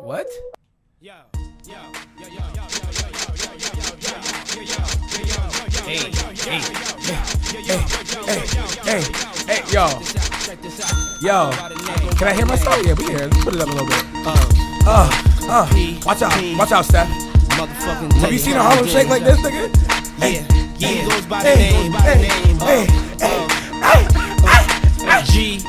What? Hey, yo. Can I hear myself? Yeah, we can hear it. Let's put it up a little bit. Watch out, Stef. Have you seen a Harlem Shake like this, nigga? Hey, goes by the name, G.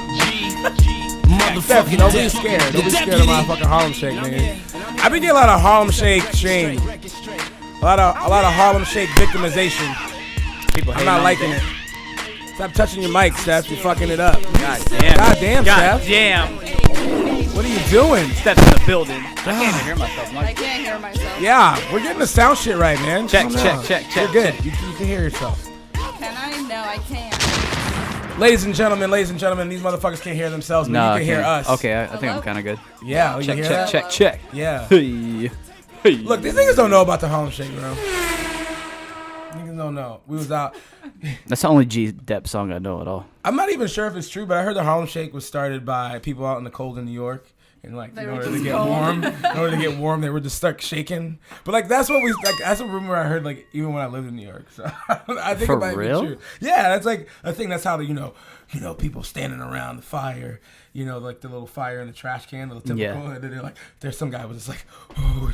Stef, don't be scared. Don't be scared of my fucking Harlem Shake, nigga. I've been getting a lot of Harlem Shake shame. A lot of Harlem Shake victimization. People I'm not liking it. Stop touching your mic, Stef. You're fucking it up. God damn, Stef. Damn. What are you doing? Stef's in the building. I can't even hear myself. I can't hear myself. Yeah, we're getting the sound shit right, man. Check. You're good. You can hear yourself. Can I? No, I can't. Ladies and gentlemen, these motherfuckers can't hear themselves, but you can hear us. Okay, I think I'm kind of good. Yeah, you hear that? Check. Yeah. Hey. Look, these niggas don't know about the Harlem Shake, bro. Niggas don't know. We was out. That's the only G-Dep song I know at all. I'm not even sure if it's true, but I heard the Harlem Shake was started by people out in the cold in New York. And in order to get warm, they were just stuck shaking. But that's what that's a rumor I heard even when I lived in New York. So I think it might be true. Yeah, that's I think that's how people standing around the fire, the little fire in the trash can, the typical. Yeah. And then there's some guy was just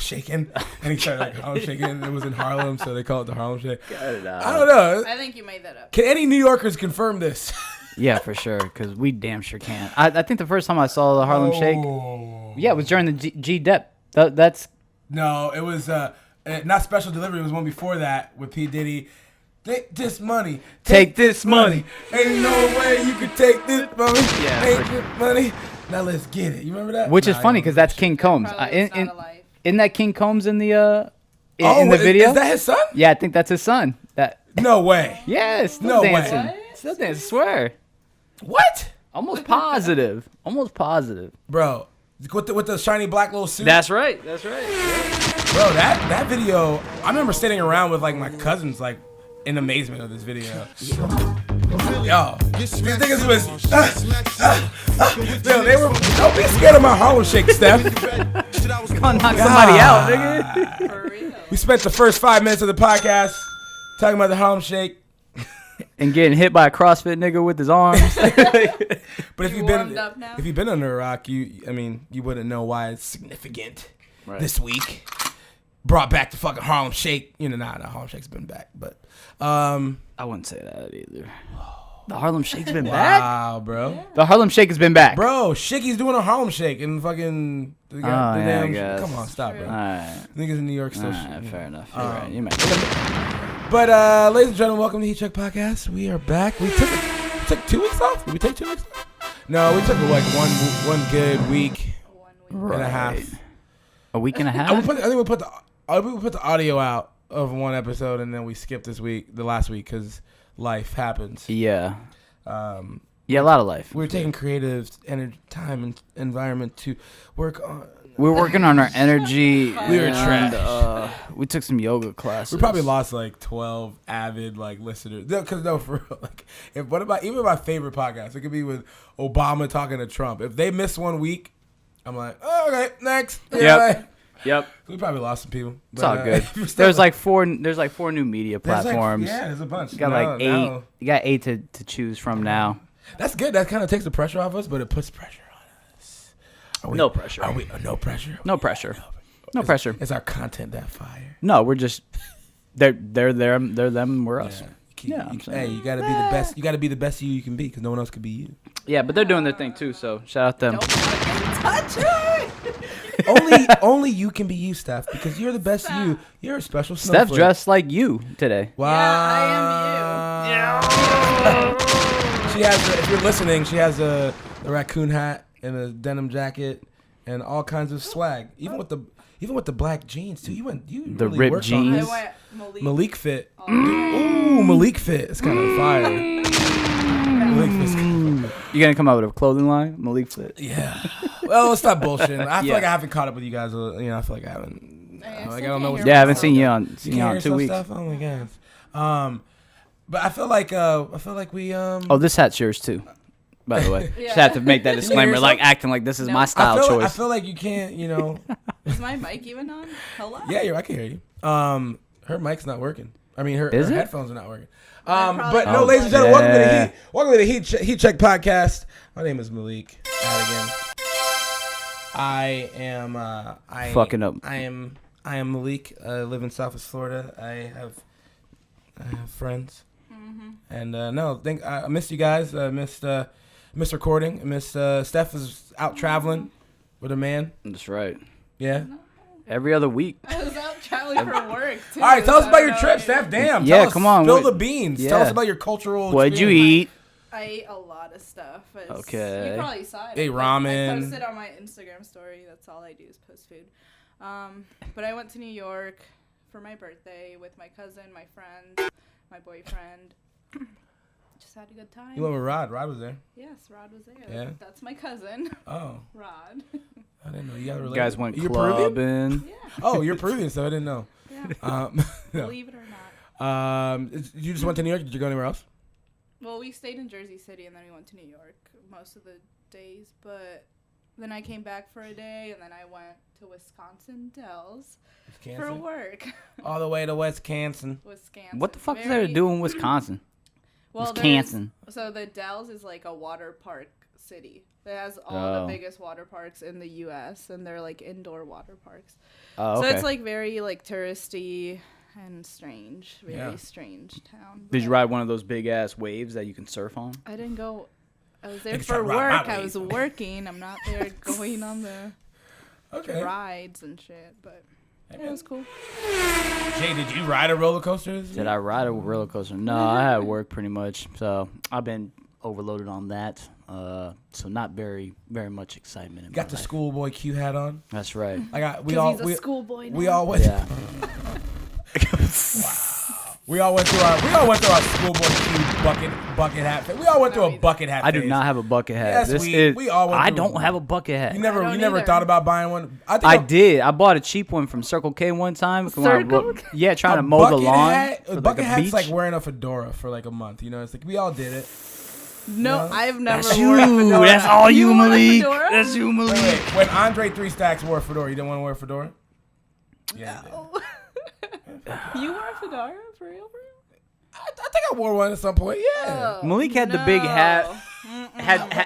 shaking, and he started Harlem shaking. It was in Harlem, so they call it the Harlem Shake. I don't know. I think you made that up. Can any New Yorkers confirm this? Yeah, for sure, because we damn sure can't. I think the first time I saw the Harlem Shake, it was during the G-Dep. No, it was not Special Delivery. It was one before that with P. Diddy. Take this money. Take this money. Ain't no way you can take this money. Yeah, take this money. Now let's get it. You remember that? Which is funny because that's King Combs. Isn't that King Combs in the video? Is that his son? Yeah, I think that's his son. No way. Yeah, still dancing. Still dancing. I swear. What? Almost positive. Bro, with the shiny black little suit. That's right. Yeah. Bro, that video, I remember sitting around with my cousins in amazement of this video. Yo, these niggas was they were, don't be scared of my Harlem Shake, Stef. Gonna knock somebody out, nigga. For real. We spent the first 5 minutes of the podcast talking about the Harlem Shake. And getting hit by a CrossFit nigga with his arms. But if you've been under a rock, you wouldn't know why it's significant this week. Brought back the fucking Harlem Shake. Harlem Shake's been back, but I wouldn't say that either. The Harlem Shake's been back? Wow, bro. Yeah. The Harlem Shake has been back. Bro, Shicky's doing a Harlem Shake and fucking come on, stop, bro. All right. Niggas in New York still fair enough. You're right. You might. But ladies and gentlemen, welcome to Heat Check Podcast. We are back. We took 2 weeks off. Did we take 2 weeks off? No, we took one good week and a half. A week and a half? I think we put the audio out of one episode and then we skipped the last week because life happens. Yeah. A lot of life. We were taking creative time and environment to work on. We were working on our energy. We were trash. We took some yoga classes. We probably lost 12 avid listeners. Because for real, even my favorite podcast? It could be with Obama talking to Trump. If they miss 1 week, I'm like, oh, okay, next. Yep. We probably lost some people. It's all good. There's four new media platforms. There's a bunch. You got 8. You got 8 to choose from now. That's good. That kind of takes the pressure off us, but it puts pressure on us. No pressure. Are we no pressure? No pressure. No pressure. Is our content that fire? No, we're just they're them, we're us. You gotta be the best. You gotta be the best you can be because no one else could be you. Yeah, but they're doing their thing too. So shout out them. Don't touch it. only you can be you, Steph, because you're the best you. You're a special snowflake. Steph dressed like you today. Wow. Yeah, I am you. Yeah. She has. If you're listening, she has a raccoon hat and a denim jacket and all kinds of swag. Even with the black jeans too. You the really ripped jeans. Malik fit. Ooh, Malik fit. It's kind of fire. Malik fit's You gonna come out with a clothing line, Malik fit? Yeah. Well, let's stop bullshitting. I feel like I haven't caught up with you guys. I feel like I haven't. I don't know. I haven't seen you on 2 weeks. Stuff? Oh my god. But I feel like we. Oh, this hat's yours too. By the way, just have to make that disclaimer, acting like this is my style choice. I feel like you can't, Is my mic even on? Hello? Yeah, I can hear you. Her mic's not working. I mean, her Is it? headphones are not working. probably But no, not. ladies and gentlemen, Yeah. welcome to the Heat Check podcast. My name is Malike. Again, I am Fucking up. I am Malike. I live in Southwest Florida. I have friends. And I missed you guys. I missed recording. I missed Stef is out traveling with a man. That's right. Yeah. Every other week. I was out traveling for work, too. All right, tell us so about I your don't trip, know. Steph. Damn. Yeah, Tell us, come on. Spill the beans. Yeah. Tell us about your cultural What'd you experience. eat? I ate a lot of stuff. Okay. You probably saw it. Ate I ramen. posted on my Instagram story. That's all I do is post food. But I went to New York for my birthday with my cousin, my friend, my boyfriend. Just had a good time. You went with Rod. Rod was there. Yes, Rod was there. Yeah. That's my cousin. Oh. Rod. I didn't know. You guys were You guys went You're Peruvian? clubbing. Yeah. Oh, you're Peruvian, so I didn't know. Yeah. No. Believe it or not. You just went to New York? Did you go anywhere else? Well, we stayed in Jersey City and then we went to New York most of the days, but then I came back for a day and then I went to Wisconsin Dells for work. All the way to Wisconsin. Wisconsin. What the fuck is there to do in Wisconsin? Well, Wisconsin. So the Dells is like a water park city. It has all the biggest water parks in the U.S. and they're like indoor water parks. Oh, okay. So it's like very like touristy and strange, very strange town. Did you ride one of those big ass waves that you can surf on? I didn't go. I was there Niggas for tryna ride work. my I was wave. working. I'm not there going on the Okay. rides and shit, but it was cool. Jay, did you ride a roller coaster? Did I ride a roller coaster? No, I had work pretty much. So I've been overloaded on that. So not very much excitement in Got my the life. schoolboy Q hat on. That's right. Because he's a schoolboy now. we all went. Yeah. We all went through our schoolboy Q bucket hat. We all went through a bucket hat. I do phase. not have a bucket hat. Yes, This we is, all went I through don't it. have a bucket hat. You I never don't either. thought about buying one. I did. I bought a cheap one from Circle K one time. Circle K? Yeah, trying A to mow the bucket lawn. hat- for a like bucket a hat's beach. like wearing a fedora for like a month. You know, it's like we all did it. No, No. I've never That's worn a you. fedora. That's all you, wore a Malik. fedora? That's you, Malik. Wait, when Andre 3 Stacks wore a fedora, you didn't want to wear a fedora? Yeah. I did. Oh. You wore a fedora for real? I think I wore one at some point. Yeah. Oh, Malik had the big hat. Mm-mm.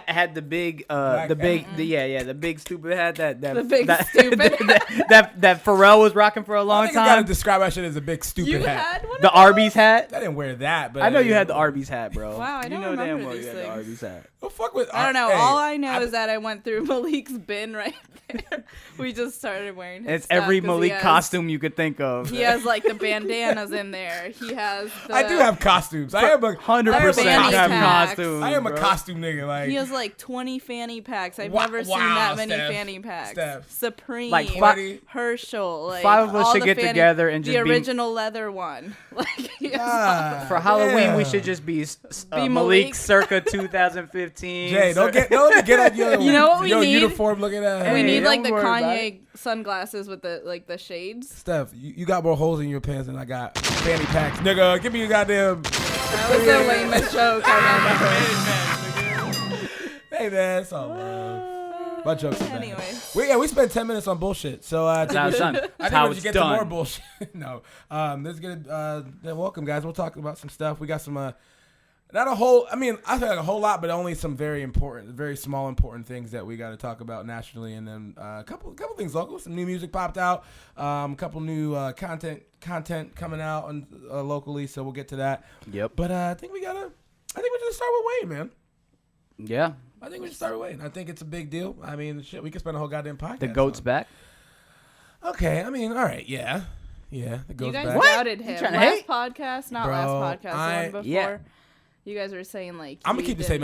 Had the big the big stupid hat that The big that, stupid that Pharrell was rocking for a I long think I gotta time. describe that shit as a big stupid You hat. had one? The of those? Arby's hat. I didn't wear that, but I know you had the Arby's hat, bro. Wow, I you don't know damn remember well these you had the things. Arby's hat. Well, fuck with. I don't know. Hey, All I know is that I went through Malik's bin right there. We just started wearing his It's stuff every 'cause he Malik has- costume you could think of. He has like the bandanas in there. He has the, I do have costumes. I am a 100% fanny have packs. costumes. I am a bro. costume nigga. Like He has like 20 fanny packs. I've Wow, never seen wow, that many Steph. fanny packs. Steph. Supreme, Like Herschel, like 5 of us all should the get fanny- together and the just be- original leather one. Like he has ah, For Halloween, we yeah. should just be, Be Malik Malik. circa 2015. Jay, don't let me get at your, You know what we your need? uniform looking at. we Hey, need like the don't worry about Kanye sunglasses with the like the shades. Steph, you got more holes in your pants than I got fanny packs. Nigga, give me your goddamn. That was the lamest joke I've ever. Hey man, it's all love. My jokes are bad. Anyways. We spent 10 minutes on bullshit, so I think That's we how should, it's done. I That's think how we should it's get to done. more bullshit. No, let's get welcome guys. We'll talk about some stuff. We got some not a whole. I mean, I think like a whole lot, but only some very important, very small important things that we got to talk about nationally, and then a couple things local. Some new music popped out. A couple new content coming out locally, so we'll get to that. Yep. But I think we should start with Wayne, man. Yeah. I think we should start with Wayne. I think it's a big deal. I mean, shit, we could spend a whole goddamn podcast. The goat's on it. back. Okay, I mean, all right, yeah, the goat's You guys back. doubted him. trying to Last hate? podcast, not Bro, last podcast, the one before. Yeah. You guys were saying like I'm gonna you keep the didn't-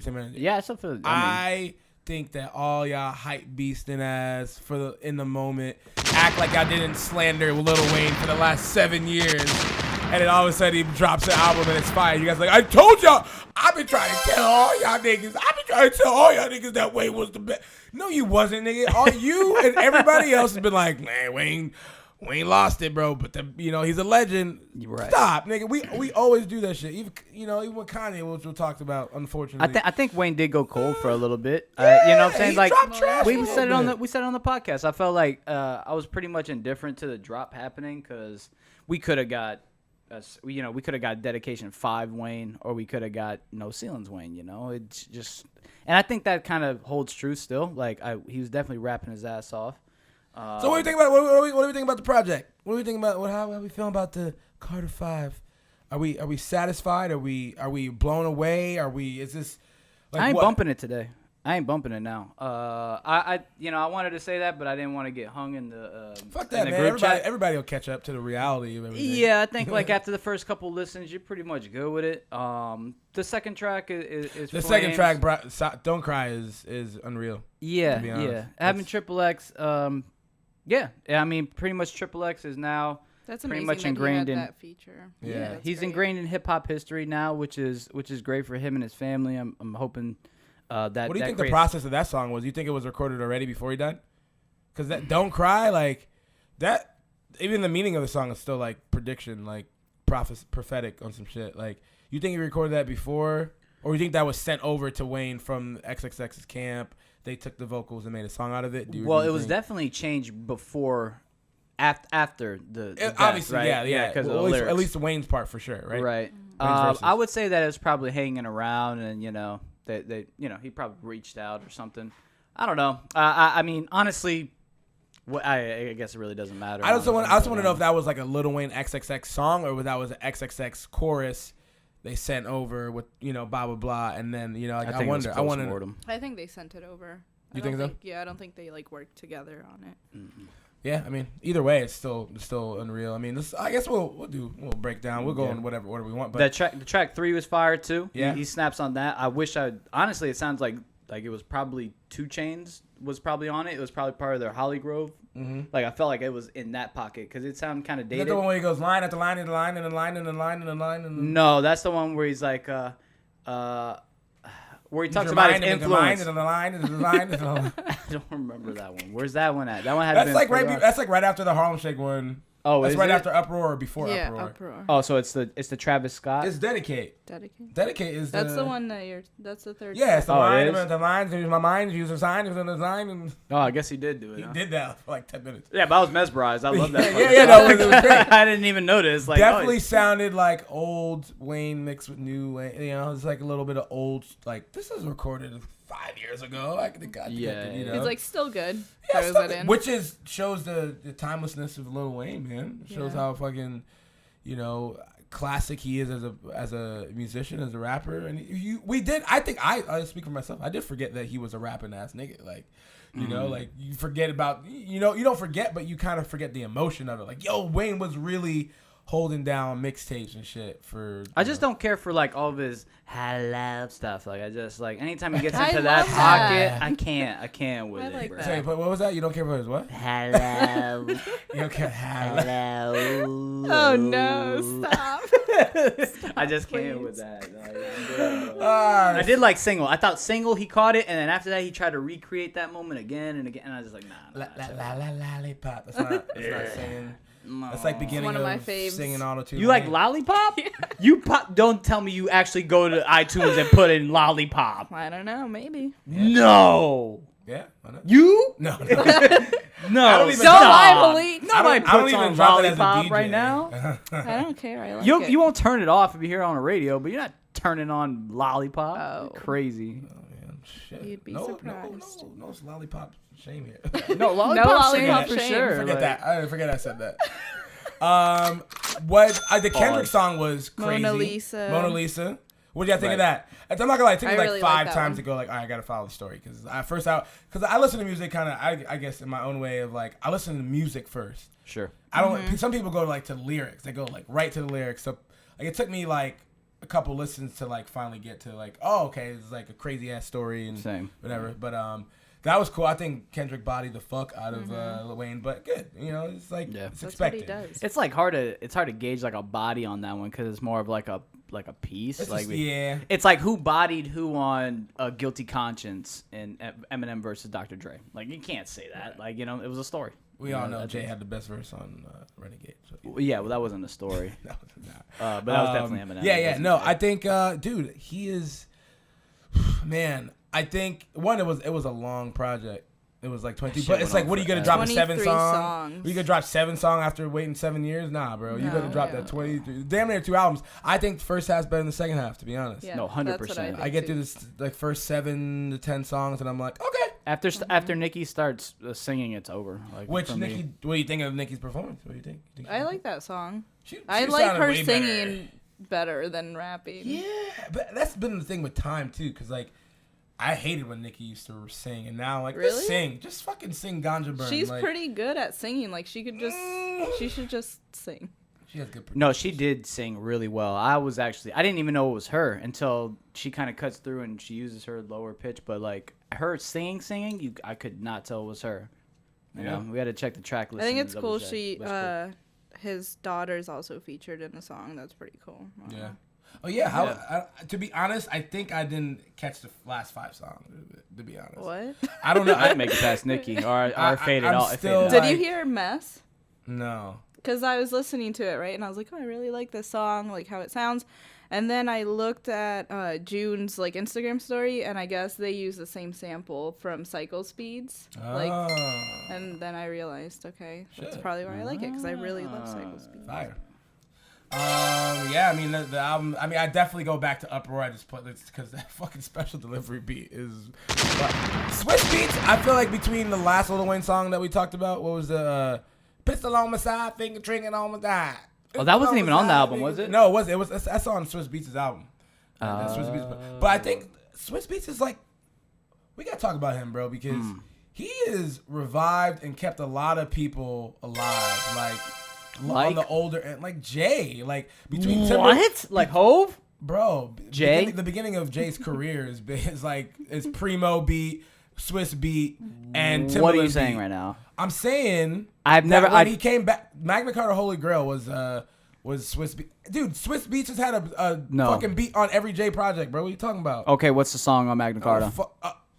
same energy. Yeah, it's up for. I think that all y'all hype beasting ass in the moment act like y'all didn't slander Lil Wayne for the last 7 years, and then all of a sudden he drops an album and it's fire. You guys are like, I told y'all. I've been trying to tell all y'all niggas. I've been trying to tell all y'all niggas that Wayne was the best. No, you wasn't, nigga. All you and everybody else has been like, man, Wayne lost it, bro. But he's a legend. Right. Stop, nigga. We always do that shit. Even with Kanye, which we talked about, unfortunately. I think Wayne did go cold for a little bit. You know what I'm saying? He Like dropped trash we said it on the podcast. I felt like I was pretty much indifferent to the drop happening because we could have got. We could have got Dedication 5 Wayne, or we could have got No Ceilings Wayne. It's just, and I think that kind of holds true still. Like he was definitely rapping his ass off. So what do you think about what do we think about the project? What do we think about how are we feeling about the Carter 5? Are we satisfied? Are we blown away? Is this? Like, I ain't what? bumping it today. I ain't bumping it now. I wanted to say that, but I didn't want to get hung in the fuck that, man. Everybody will catch up to the reality of everything. Yeah, I think like after the first couple listens, you're pretty much good with it. The second track is the Flames. second track, Don't Cry, is unreal. Yeah. Having XXX, yeah. I mean, pretty much XXX is now. That's pretty amazing much that ingrained he had in that feature. Yeah, he's great. ingrained in hip hop history now, which is great for him and his family. I'm hoping. What do you think the process of that song was? You think it was recorded already before he died? Because that Don't Cry, like that, even the meaning of the song is still like prediction, like prophetic on some shit. Like, you think he recorded that before, or you think that was sent over to Wayne from XXX's camp? They took the vocals and made a song out of it. It was definitely changed before, after the death, obviously, right? yeah. Because well, at least Wayne's part for sure, right? Right. Wayne's I would say that it was probably hanging around, and he probably reached out or something. I don't know. I mean, honestly, I guess it really doesn't matter. I also want to know if that was like a Lil Wayne XXX song, or if that was an XXX chorus they sent over with blah blah blah, and then I wonder. I think they sent it over. You think so? Yeah, I don't think they like worked together on it. Mm-hmm. Yeah, I mean, either way, it's still unreal. I mean, I guess we'll break down. We'll go in whatever order we want. But the track 3 was fire too. Yeah, he snaps on that. I wish honestly, it sounds like it was probably 2 Chainz was probably on it. It was probably part of their Holly Grove. Mm-hmm. Like I felt like it was in that pocket because it sounded kind of dated. Is that the one where he goes line after line and line and line and line and line and No, that's the one where he's like where he talks about his influence. And the line and the line and the line. I don't remember that one. Where's that one at? That one had That's like right after the Harlem Shake one. Oh, that's is right it? after Uproar or before Uproar. Uproar. Oh, so it's the Travis Scott. It's Dedicate. Dedicate is that's the one that that's the third. Yeah, it's the line. It is? The lines. Use my mind. Use the sign. Use the design. And Oh, I guess he did do it. he Huh? did that for like 10 minutes. Yeah, but I was mesmerized. I love that. No, it was great. I didn't even notice. Like, Definitely sounded like old Wayne mixed with new Wayne. It's like a little bit of old. Like, this was recorded 5 years ago. I could have got It's like still good. Yeah, which shows the timelessness of Lil Wayne, man. It shows how fucking classic he is as a musician, as a rapper. And I speak for myself. I did forget that he was a rapping ass nigga. Like, like you forget about you don't forget, but you kind of forget the emotion of it. Like, Wayne was really holding down mixtapes and shit for. I just don't care for like all of his hello stuff. Like I just like anytime he gets I into love that pocket, that. I can't with I it. like Bro. that. Sorry, but what was that? You don't care for his what? Hello. You don't care. Hello. Oh no! Stop. I just can't Please. with that. I did like Single. I thought Single he caught it, and then after that he tried to recreate that moment again and again. And I was just like, nah. Lollipop. That's not saying. That's like beginning one of my faves. Singing Auto-Tune. You like Lollipop? You don't tell me you actually go to iTunes and put in Lollipop. I don't know. Maybe. No. Yeah. Why not? You? No. No. Don't lie, Malike. Nobody I puts don't even on drop it as a Lollipop DJ. right now. I don't care. I like You it. you won't turn it off if you hear it on the radio, but you're not turning on Lollipop. Oh. You're crazy. Oh, man. Shit. You'd be surprised. No, it's Lollipop shame here. No, Lollipop, No Lollipop for shame. sure. Forget like- that. I forget I said that. The Kendrick song was crazy. Mona Lisa. What do you think of that? I'm not gonna lie. It took me like really 5 like that times one. to go like, all right, I gotta follow the story because I listen to music kind of I guess in my own way of like I listen to music first. Sure. I don't. Some people go to lyrics. They go like right to the lyrics. So like it took me like a couple listens to like finally get to like okay, it's like a crazy ass story and Same. whatever. But that was cool. I think Kendrick bodied the fuck out of Lil Wayne, but good. It's like it's That's expected. what he does. It's like hard to gauge like a body on that one because it's more of like a like a piece. It's like just, yeah. It's like who bodied who on a Guilty Conscience in Eminem versus Dr. Dre. Like you can't say that. Like it was a story. We all know Jay had the best verse on Renegade. So. Yeah, well that wasn't a story. No, not. But that was definitely Eminem. Yeah. No, I think, dude, he is. Man, I think it was a long project. It was like 20, but it's like, what are you gonna drop a 7 song? You gonna drop 7 songs after waiting 7 years? Nah, bro. You gonna drop that 23, damn near 2 albums. I think the first half's better than the second half, to be honest. Yeah, no, 100%. I get through this like first 7 to 10 songs, and I'm like, okay. After Nicki starts singing, it's over. Like, Which Nicki? What do you think of Nicki's performance? What do you think? I like that song. She I like her singing better than rapping. Yeah, but that's been the thing with time too, because like. I hated when Nicki used to sing, and now just sing, just fucking sing Ganja Burn. She's pretty good at singing. Like she should just sing. She has good. No, she did sing really well. I didn't even know it was her until she kind of cuts through and she uses her lower pitch. But like her singing, I could not tell it was her. You know, we had to check the track list. I think it's cool. His daughter's also featured in the song. That's pretty cool. Yeah. Oh yeah, to be honest, I think I didn't catch the last 5 songs. To be honest, what? I don't know. I didn't make it past Nicki or faded out. Did you hear Mess? No. Because I was listening to it, right, and I was like, oh, I really like this song, like how it sounds. And then I looked at June's like Instagram story, and I guess they use the same sample from Cycle Speeds. And then I realized, okay, that's probably why I like it, because I really love Cycle Speeds. Fire. Yeah, I mean the album. I mean, I definitely go back to Uproar. I just put this because that fucking special delivery beat is. Swizz beats. I feel like between the last Lil Wayne song that we talked about, what was the pistol on my side, finger drinking on my side. Oh, that wasn't even on the album, was it? No, it was. It was. That's on Swizz Beats' album. Swizz Beats, but I think Swizz Beats is like, we gotta talk about him, bro, because he is revived and kept a lot of people alive, like on the older end, like Jay, like between like Hove, bro. Jay, the beginning of Jay's career is like Primo beat, Swizz beat, and Timbaland. What are you saying right now? I'm saying when he came back, Magna Carta Holy Grail was Swizz Beats. Dude, Swizz Beats has had a fucking beat on every J project, bro. What are you talking about? Okay, what's the song on Magna Carta?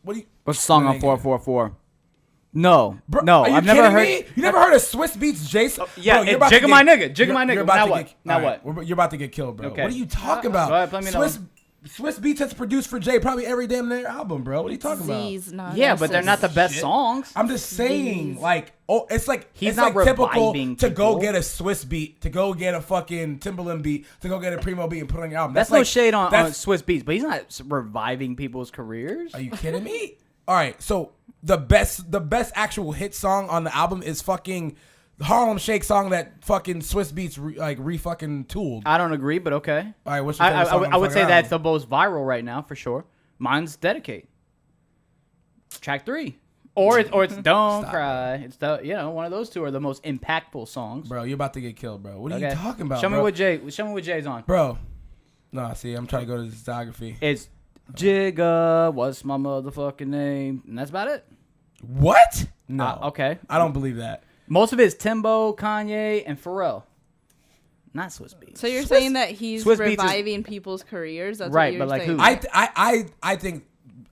What's the song on 444? No, bro, no, I've never heard. You never heard of Swizz Beats, Jason? Yeah, Jigga my nigga. Now what? You're about to get killed, bro. Okay. What are you talking about? Go ahead, let me know. Swizz Beats has produced for Jay probably every damn their album, bro. What are you talking about? Yeah, but they're not the best songs. I'm just saying, it's like he's not typical people. to go get a Swizz beat, to go get a fucking Timbaland beat, to go get a Primo beat and put on your album. That's no shade on Swizz Beats, but he's not reviving people's careers. Are you kidding me? All right, so the best actual hit song on the album is fucking the Harlem Shake song that fucking Swizz Beats re-fucking tooled. I don't agree, but okay. All right, what's your favorite song? I would say that's the most viral right now for sure. Mine's Dedicate. Track 3. Or it's Don't Cry. It's one of those two are the most impactful songs. Bro, you're about to get killed, bro. What are you talking about? Show me what Jay's on. Bro. No, see, I'm trying to go to the discography. It's Jigga, what's my motherfucking name? And that's about it. What? No. Okay. I don't believe that. Most of it is Timbo, Kanye, and Pharrell. Not Swizz Beats. So you're saying that he's reviving people's careers? That's right, what you're saying. Who?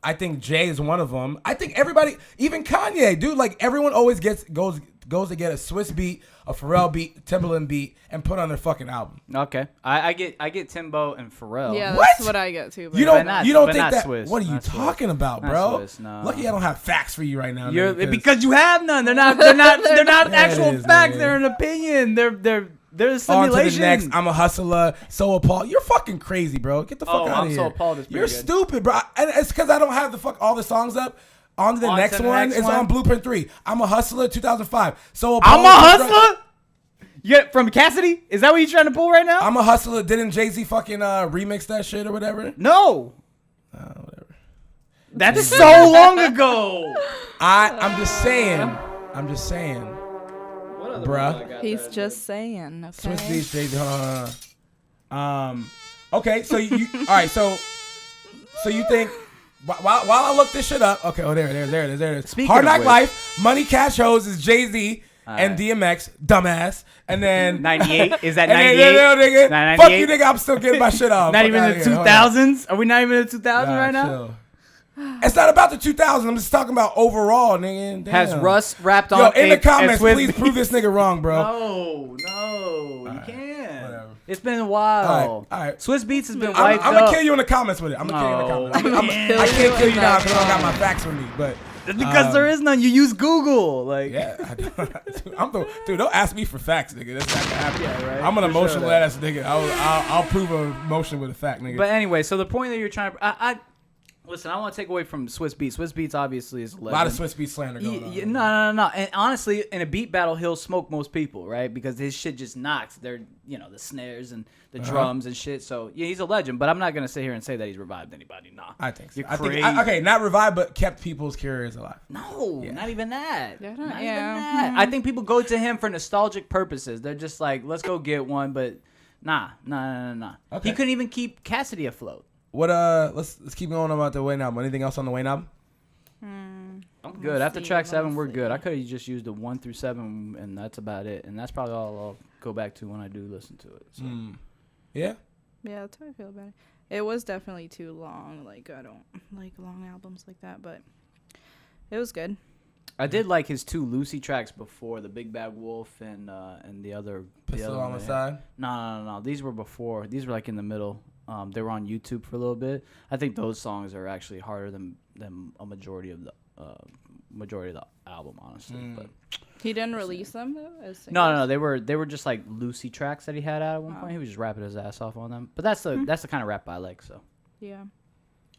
I think Jay is one of them. I think everybody, even Kanye, dude, like everyone always goes to get a Swizz beat, a Pharrell beat, Timbaland beat, and put on their fucking album. Okay, I get Timbo and Pharrell. Yeah, that's what I get too. You don't think that? Swizz. What are you talking about, bro? Swizz, no. Lucky I don't have facts for you right now. Because you have none. They're not actual facts. They're an opinion. They're a simulation. On to the next. I'm a hustler. So appalled. You're fucking crazy, bro. Get the fuck out of here. So appalled. You're stupid, bro. And it's because I don't have all the songs up. On to the next one. It's on Blueprint 3. I'm a hustler. 2005. So appalled. I'm a hustler. Yeah, from Cassidy? Is that what you're trying to pull right now? I'm a hustler. Didn't Jay-Z fucking remix that shit or whatever? No. Whatever. That's so long ago. I'm just saying. Bruh. He's just saying. Okay. Swizz Beats, Jay-Z. Hold on. Okay, so you all right? So you think while I look this shit up? Okay. Oh, there it is. Speaking Hard of Knock which, Life, Money Cash Hoes is Jay-Z. and DMX, dumbass, and then 98 is that and 98? then, nigga, 98? fuck you, nigga. I'm still getting my shit off. Not Fuck even outta the here. 2000s. Are we not even in the 2000s right now? Chill. It's not about the 2000s. I'm just talking about overall, nigga. Damn. Has Russ rapped on? Yo, in the a comments, Swizz please beat? prove this nigga wrong, bro. No, you can't. Whatever. It's been a while. All right. Swizz Beats has been I'm wiped gonna up. kill you in the comments with it. I'm gonna kill you in the comments. Yeah. I can't kill you now because I don't got my facts with me. But Because there is none. You use Google. Like, yeah, dude. Don't ask me for facts, nigga. That's not gonna happen. Yeah, right. I'm an For emotional sure ass nigga. I'll prove an emotion with a fact, nigga. But anyway, so the point that you're trying to, listen. I want to take away from Swizz Beats. Swizz Beats obviously is a legend. A lot of Swizz Beats slander going on. No. And honestly, in a beat battle, he'll smoke most people, right? Because his shit just knocks. They're, the snares and the drums and shit. So yeah, he's a legend. But I'm not gonna sit here and say that he's revived anybody. Nah, I think so. You're I think, crazy. okay, not revived, but kept people's careers alive. No, not even that. Yeah, Not even yeah. that. I think people go to him for nostalgic purposes. They're just like, let's go get one, but nah. Okay. He couldn't even keep Cassidy afloat. What let's keep going about the Wayne album. Anything else on the Wayne album? I'm good. After track 7, we're good. I could have just used the 1 through 7, and that's about it. And that's probably all I'll go back to when I do listen to it. So. Yeah. Yeah, that's how I feel about it. It was definitely too long. Like, I don't like long albums like that, but it was good. I did like his 2 Lucy tracks before, the Big Bad Wolf and the other. Pistol on the side. No. These were before. These were like in the middle. They were on YouTube for a little bit. I think those songs are actually harder than a majority of the album, honestly. But He didn't release them though. As no, they were just like Lucy tracks that he had out at one point. He was just rapping his ass off on them. But that's the kind of rap I like. So Yeah.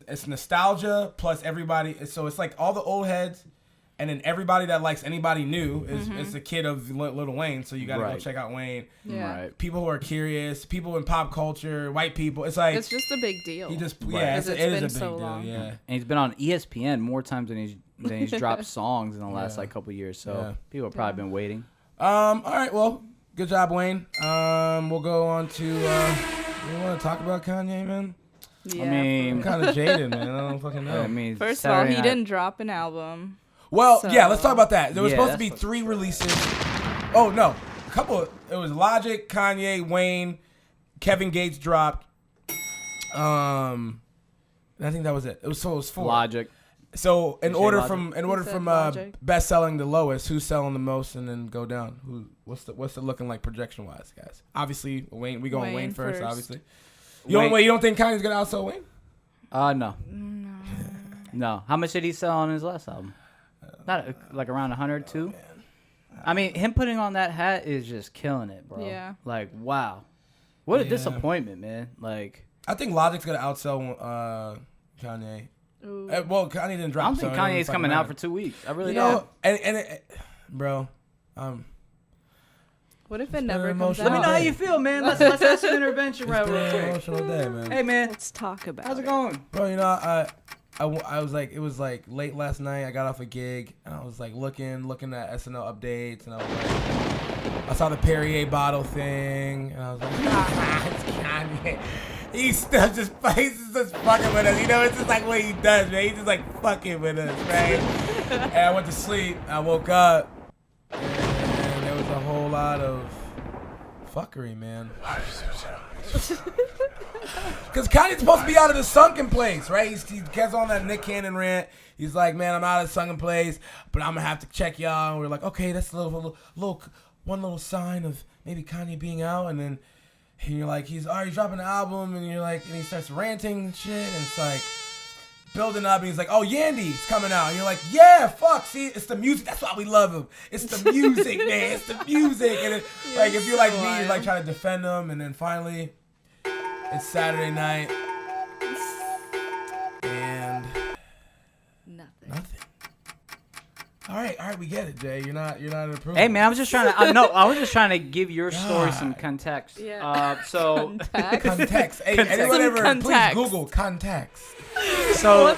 It's nostalgia plus everybody. So it's like all the old heads, and then everybody that likes anybody new is a kid of Lil Wayne. So you gotta go check out Wayne. Yeah. right. People who are curious, people in pop culture, white people. It's like It's just a big deal. he just Right. yeah, Because it it's is been a big so deal. long. Yeah. And he's been on ESPN more times than he's dropped songs in the last like couple years. So people have probably been waiting. All right. Well, good job, Wayne. We'll go on to. You want to talk about Kanye, man? Yeah. I mean, I'm kind of jaded, man. I don't fucking know. I mean, First of all, Saturday he night- didn't drop an album. Well, So- yeah, let's talk about that. There was Yeah, supposed to that's be what's 3 true. releases. Oh, no. A couple. It was Logic, Kanye, Wayne, Kevin Gates dropped. I think that was it. It was 4. Logic. So in You say order Logic? from You said Logic. best selling to lowest, who's selling the most, and then go down. What's it looking like projection wise, guys? Obviously, Wayne. We going Wayne Wayne first, first. obviously. Wayne. You don't think Kanye's gonna outsell Wayne? No. No. How much did he sell on his last album? Not like around 100 too. I mean, him putting on that hat is just killing it, bro. Yeah. Like, wow, what a Yeah. disappointment, man. Like, I think Logic's gonna outsell Kanye. Ooh. Well, Kanye didn't drop. I don't think so it doesn't Kanye's fucking coming out matter. for 2 weeks. I really You don't. know, bro. What if it never comes emotional. out? Let me know how you feel, man. Let's have some intervention right It's been real an quick. emotional day, man. Hey, man, Let's talk about how's it going? Bro, you know, I was like, it was like late last night. I got off a gig and I was like looking at SNL updates, and I was like, I saw the Perrier bottle thing, and I was like, it's Kanye. He's still just fucking with us. You know, it's just like what he does, man. He's just like fucking with us, right? And I went to sleep. I woke up, and there was a whole lot of fuckery, man. Because Kanye's supposed to be out of the sunken place, right? He gets on that Nick Cannon rant. He's like, man, I'm out of the sunken place, but I'm going to have to check y'all. And we're like, okay, that's one little sign of maybe Kanye being out. And then you're like, he's dropping an album. And you're like, and he starts ranting and shit. And it's like building up. And he's like, oh, Yandy's coming out. And you're like, yeah, fuck. See, it's the music. That's why we love him. It's the music, man. It's the music. And it, like, if you're like me, you're like trying to defend him. And then finally, it's Saturday night, and nothing. All right, we get it, Jay. You're not an approval. Hey, man, I was just trying to. I was just trying to give your story some context. Yeah. So Context. Hey, Context. anyone ever Some please context. Google context. So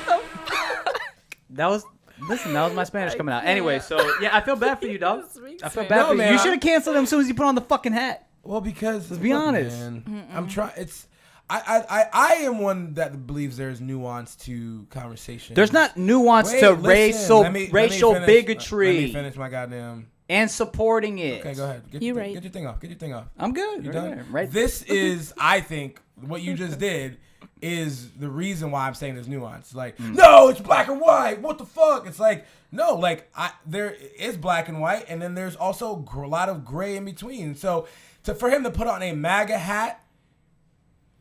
that was my Spanish coming out. Anyway, so yeah, I feel bad for you, dog. I feel bad No, for you. man, You should have canceled him as soon as you put on the fucking hat. Well, because Let's be honest. man, I'm trying. It's I am one that believes there's nuance to conversation. There's not nuance Wait, to listen. racial Let me racial finish. bigotry. Let me finish my goddamn and supporting it. Okay, go ahead. Get your thing off. Get your thing off. I'm good. You done? Right. This is, I think, what you just did is the reason why I'm saying there's nuance. Like, no, it's black and white. What the fuck? It's like, no, like there is black and white, and then there's also a lot of gray in between. So for him to put on a MAGA hat,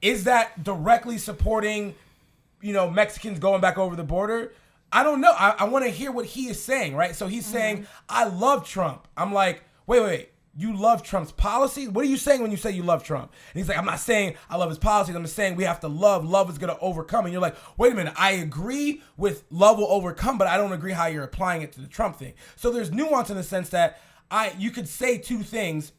is that directly supporting, Mexicans going back over the border? I don't know. I want to hear what he is saying, right? So he's saying, I love Trump. I'm like, wait. You love Trump's policy? What are you saying when you say you love Trump? And he's like, I'm not saying I love his policies. I'm just saying we have to love. Love is going to overcome. And you're like, wait a minute. I agree with love will overcome, but I don't agree how you're applying it to the Trump thing. So there's nuance in the sense that you could say two things,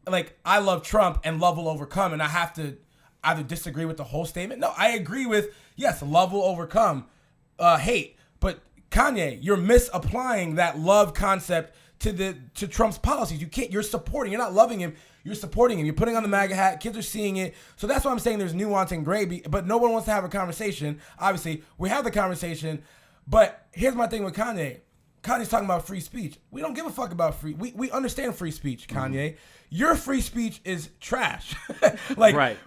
like I love Trump and love will overcome, and I have to either disagree with the whole statement. No, I agree with, yes, love will overcome hate. But Kanye, you're misapplying that love concept to Trump's policies. You're supporting. You're not loving him. You're supporting him. You're putting on the MAGA hat. Kids are seeing it. So that's why I'm saying there's nuance and gray. But no one wants to have a conversation. Obviously, we have the conversation. But here's my thing with Kanye. Kanye's talking about free speech. We don't give a fuck about free. We understand free speech, Kanye. Your free speech is trash. Right.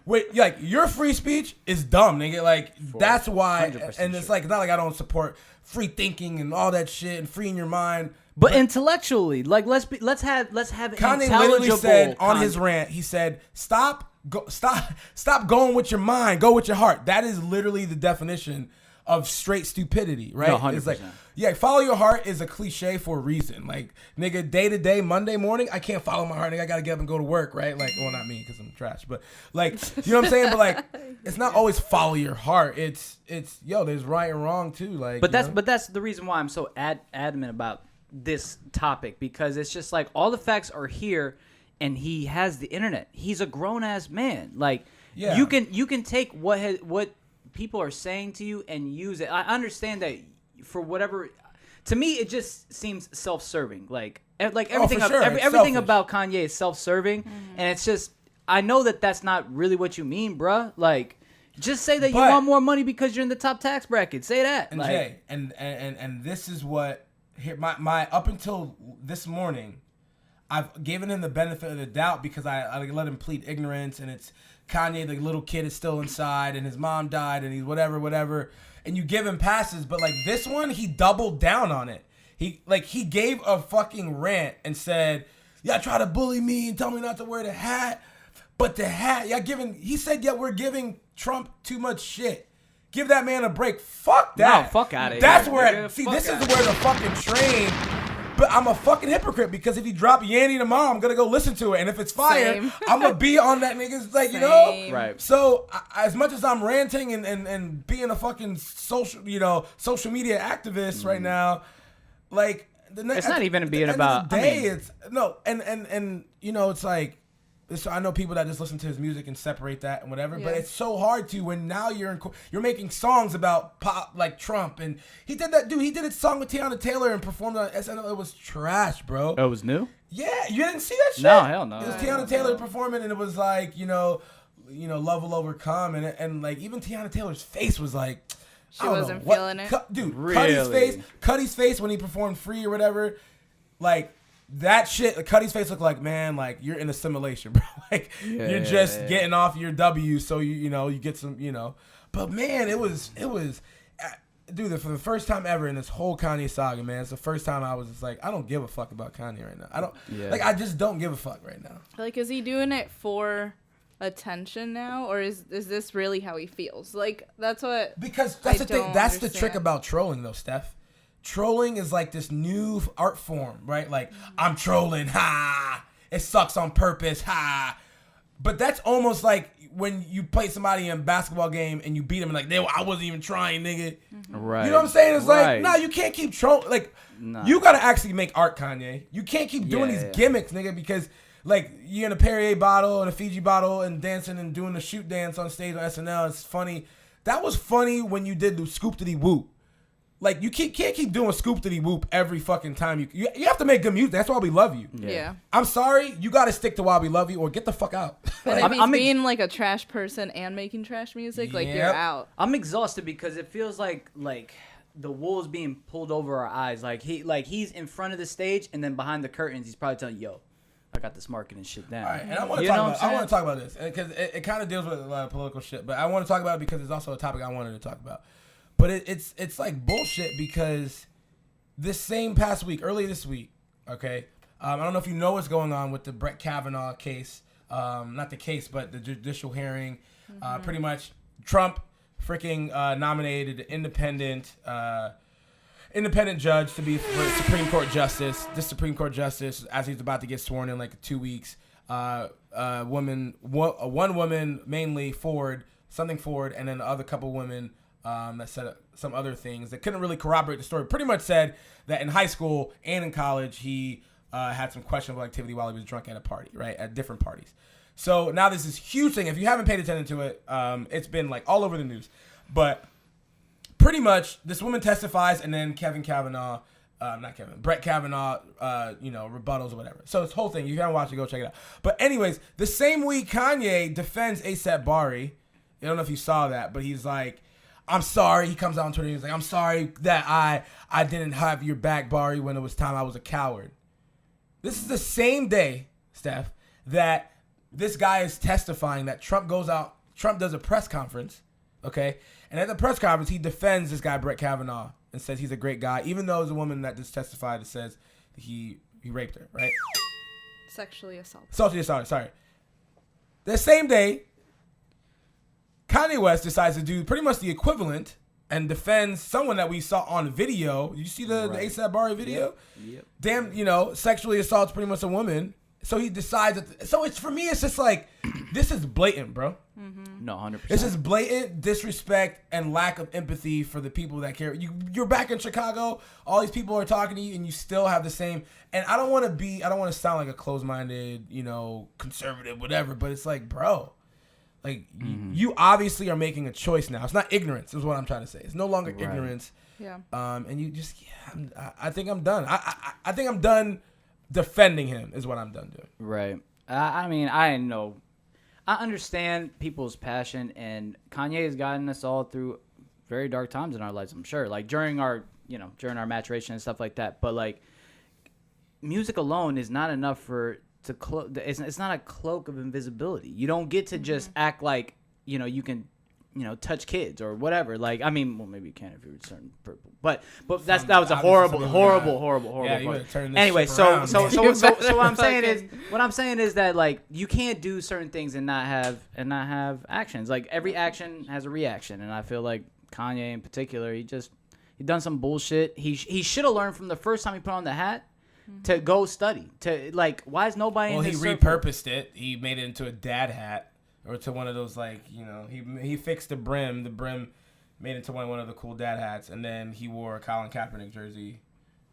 Your free speech is dumb, nigga. Like, that's why. And it's like, it's not like I don't support free thinking and all that shit and freeing your mind. But intellectually, like let's have Kanye literally said on his rant, he said, stop going with your mind, go with your heart. That is literally the definition of straight stupidity, right? No, 100%. It's like, follow your heart is a cliche for a reason. Like, nigga, day to day, Monday morning, I can't follow my heart. Nigga, I gotta get up and go to work, right? Like, well, not me, because I'm trash, but like, you know what I'm saying? But like, it's not always follow your heart. It's there's right and wrong too. Like, but that's the reason why I'm so adamant about this topic, because it's just like all the facts are here, and he has the internet. He's a grown ass man. Like, you can take what people are saying to you and use it. I understand that for whatever. To me, it just seems self-serving. Like everything, everything about Kanye is self-serving, and it's just, I know that that's not really what you mean, bruh. Like, just say that you want more money because you're in the top tax bracket. Say that. And Jay, and this is what here my up until this morning, I've given him the benefit of the doubt because I let him plead ignorance, and it's Kanye, the little kid, is still inside, and his mom died, and he's whatever, and you give him passes. But like this one, he doubled down on it. He gave a fucking rant and said, "Y'all try to bully me and tell me not to wear the hat, but the hat, he said, we're giving Trump too much shit. Give that man a break. Fuck that. No, fuck out of here. That's where, this is where the fucking train." But I'm a fucking hypocrite because if you drop Yanny tomorrow, I'm gonna go listen to it, and if it's fire, I'm gonna be on that nigga's, like, Right. So as much as I'm ranting and being a fucking social media activist right now, like it's not even being about. It's like. So I know people that just listen to his music and separate that and whatever, but it's so hard to when now you're making songs about pop like Trump, and he did that. Dude, he did a song with Tiana Taylor and performed on SNL. It was trash, bro. Oh, it was new? Yeah, you didn't see that shit? No, hell no. It was Tiana Taylor performing, and it was like love will overcome, and like even Tiana Taylor's face was like she wasn't feeling it, dude. Really? Cuddy's face when he performed Free or whatever, like. That shit, Cuddy's face looked like, man, like you're in a simulation, bro. Like you're just getting off your W, so you get some, But man, it was, dude. For the first time ever in this whole Kanye saga, man, it's the first time I was just like, I don't give a fuck about Kanye right now. I just don't give a fuck right now. Like, is he doing it for attention now, or is this really how he feels? Like that's what. Because that's the thing. That's the trick about trolling, though, Steph. Trolling is like this new art form, right? Like, I'm trolling, ha! It sucks on purpose, ha! But that's almost like when you play somebody in a basketball game and you beat them and like, I wasn't even trying, nigga. Right. You know what I'm saying? It's like, no, you can't keep trolling. Like, you gotta actually make art, Kanye. You can't keep doing these gimmicks, nigga, because like you're in a Perrier bottle and a Fiji bottle and dancing and doing the shoot dance on stage on SNL. It's funny. That was funny when you did the scoop-diddy-whoop. Like, you can't keep doing scoop-diddy-whoop every fucking time. You have to make good music. That's why we love you. Yeah. I'm sorry. You got to stick to why we love you or get the fuck out. But if he's being like a trash person and making trash music, like, you're out. I'm exhausted because it feels like the wool's being pulled over our eyes. Like he's in front of the stage, and then behind the curtains, he's probably telling, "Yo, I got this marketing shit down." All right, and I want to talk about this because it kind of deals with a lot of political shit, but I want to talk about it because it's also a topic I wanted to talk about. But it's like bullshit because this same past week, early this week, okay, I don't know if you know what's going on with the Brett Kavanaugh case, not the case, but the judicial hearing. Pretty much, Trump freaking nominated an independent judge to be Supreme Court justice. This Supreme Court justice, as he's about to get sworn in like 2 weeks, one woman, mainly Ford, and then the other couple women that said some other things that couldn't really corroborate the story. Pretty much said that in high school and in college he had some questionable activity while he was drunk at a party, right, at different parties. So now this is huge thing. If you haven't paid attention to it, it's been like all over the news. But pretty much this woman testifies, and then Brett Kavanaugh, rebuttals or whatever. So this whole thing, you gotta watch it, go check it out. But anyways, the same week Kanye defends ASAP Bari. I don't know if you saw that, but he's like, I'm sorry. He comes out on Twitter and he's like, I'm sorry that I didn't have your back, Bari, when it was time I was a coward. This is the same day, Stef, that this guy is testifying that Trump does a press conference, okay? And at the press conference, he defends this guy, Brett Kavanaugh, and says he's a great guy, even though there's a woman that just testified that says he raped her, right? Sexually assaulted. Sorry. The same day, Kanye West decides to do pretty much the equivalent and defends someone that we saw on video. You see the A$AP Bari video? Yep. Damn, sexually assaults pretty much a woman. So he decides that. So it's, for me, it's just like, this is blatant, bro. Mm-hmm. No, 100%. It's just blatant disrespect and lack of empathy for the people that care. You're back in Chicago. All these people are talking to you, and you still have the same. And I don't want to sound like a closed-minded, conservative, whatever. But it's like, bro, like you obviously are making a choice now. It's not ignorance, is what I'm trying to say. It's no longer ignorance. Yeah. And you just, I think I'm done. I think I'm done. Defending him is what I'm done doing. Right. I mean, I know. I understand people's passion, and Kanye has gotten us all through very dark times in our lives, I'm sure. Like, during our maturation and stuff like that. But, like, music alone is not enough it's not a cloak of invisibility. You don't get to just act like, you can, touch kids or whatever. Like, I mean, well, maybe you can if you're a certain purple. But that was a horrible. Yeah, you better turn this anyway, shit so around, what I'm saying is that, like, you can't do certain things and not have actions. Like, every action has a reaction, and I feel like Kanye in particular, he done some bullshit. He should have learned from the first time he put on the hat to go study. To, like, why is nobody? Well, in he his repurposed it. He made it into a dad hat. Or to one of those, like, he fixed the brim. The brim made it to one of the cool dad hats. And then he wore a Colin Kaepernick jersey.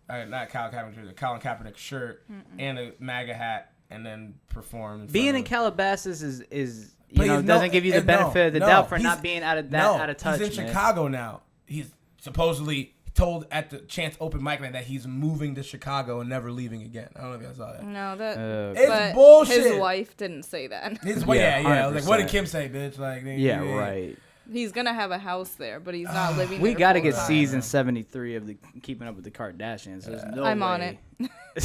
Not Colin Kaepernick jersey, a Colin Kaepernick shirt and a MAGA hat. And then performed. Being in Calabasas is doesn't give you the benefit of the doubt for not being out of touch. He's in Chicago now. He's supposedly told at the Chance open mic night that he's moving to Chicago and never leaving again. I don't know if you guys saw that. No, it's bullshit. His wife didn't say that. Yeah. Like, what did Kim say, bitch? Like, right. He's gonna have a house there, but he's not living. We there got to get full-time. season 73 of the Keeping Up with the Kardashians. There's no I'm way. on it.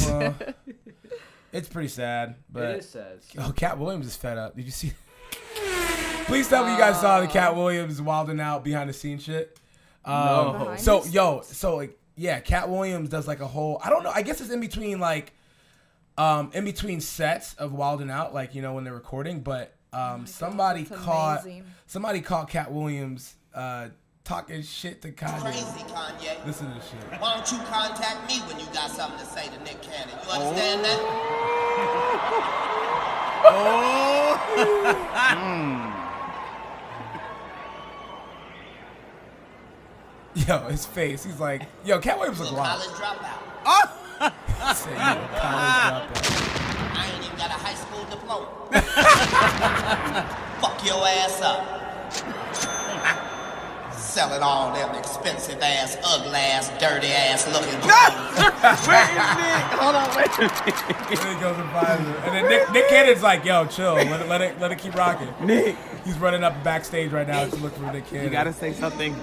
Well, it's pretty sad, but it is sad. Katt Williams is fed up. Did you see? Please tell me you guys saw the Katt Williams wilding out behind the scenes shit. No. Katt Williams does like a whole, I don't know, I guess it's in between in between sets of wilding out, like, when they're recording, but somebody caught Katt Williams talking shit to Kanye. Crazy, Kanye. Listen to this shit. Why don't you contact me when you got something to say to Nick Cannon? You understand that? Yo, his face. He's like, yo, Katt Williams look wild. College dropout. Say, college dropout. I ain't even got a high school diploma. Fuck your ass up. selling all them expensive ass, ugly ass, dirty ass looking Hold on, wait a minute. Then he goes and buys it. And then Nick Cannon's like, yo, chill. Let it keep rocking. Nick. He's running up backstage right now to look for Nick Cannon. You gotta say something.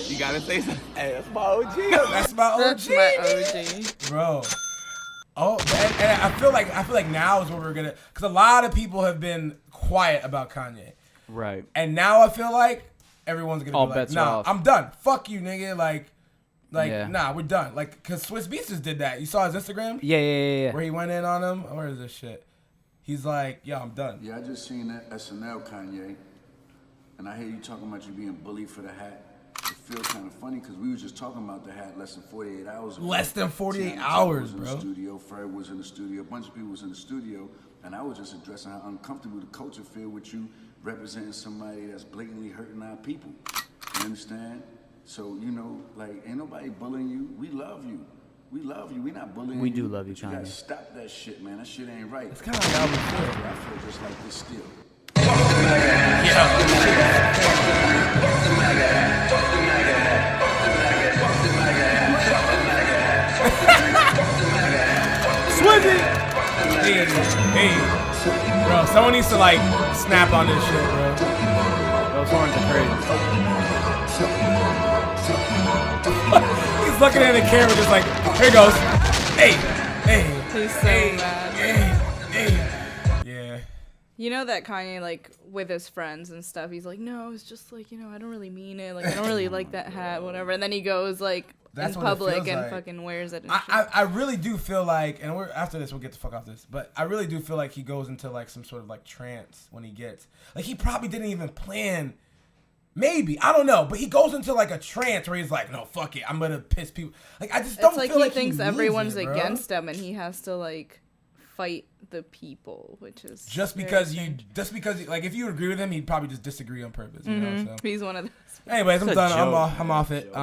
You gotta say something. Hey, that's my OG. That's my OG. That's my OG. Bro. Oh, and I feel like now is where we're gonna, because a lot of people have been quiet about Kanye. Right. And now I feel like everyone's gonna All be like, bets are nah, off. I'm done. Fuck you, nigga. Like, Yeah. nah, we're done. Like, cause Swizz Beatz just did that. You saw his Instagram? Yeah. Where he went in on him? Where is this shit? He's like, yo, I'm done. Yeah, I just seen that SNL, Kanye, and I hear you talking about you being bullied for the hat. It feels kind of funny because we was just talking about the hat less than 48 hours ago. Less than 48 Sam hours, was in bro. the studio, Fred was in the studio, a bunch of people was in the studio, and I was just addressing how uncomfortable the culture feel with you representing somebody that's blatantly hurting our people. You understand? So, you know, like, ain't nobody bullying you. We love you. We love you. We not bullying you. We do love you, but you gotta Kanye. stop that shit, man. That shit ain't right. It's kind of like Alvin Ford. I feel just like this still. Swizzy! Hey. Bro, someone needs to, like, snap on this shit, bro. Those horns are crazy. He's looking at the camera just like, here he goes. Hey. He's so mad. Hey. Yeah. You know that Kanye, like, with his friends and stuff, he's like, no, it's just like, you know, I don't really mean it. Like, I don't really like that hat, whatever. And then he goes, like, That's in what it public feels and like. fucking wears it. And I really do feel like, and after this we'll get the fuck off this, but I really do feel like he goes into like some sort of like trance when he gets, like he probably didn't even plan, maybe, I don't know, but he goes into like a trance where he's like, no, fuck it, I'm gonna piss people, like I just don't it's like feel he like thinks means everyone's it, bro. against him and he has to, like, fight the people, which is Just very because strange. like if you agree with him, he'd probably just disagree on purpose, you know, so. He's one of those. Anyways, I'm It's a done, joke. I'm off it.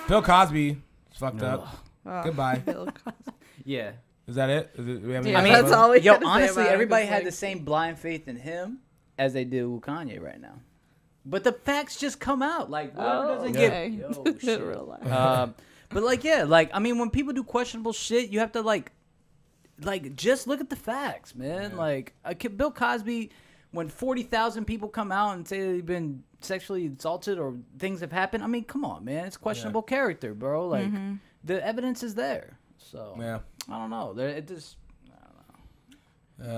Bill Cosby is fucked up. Oh, Goodbye. Bill Cosby. Yeah. Is that it? We have any Yeah, I mean, that's all we yo, had to say honestly, about it, everybody 'cause, had like, the same blind faith in him as they do with Kanye right now. But the facts just come out. Like, whoever doesn't okay. get... Yo, shit. Relax. But, like, yeah, like, I mean, when people do questionable shit, you have to, like, just look at the facts, man. Yeah. Like, Bill Cosby, when 40,000 people come out and say they've been sexually assaulted or things have happened, I mean, come on, man. It's questionable character, bro. Like, the evidence is there. So, Yeah. I don't know. It just...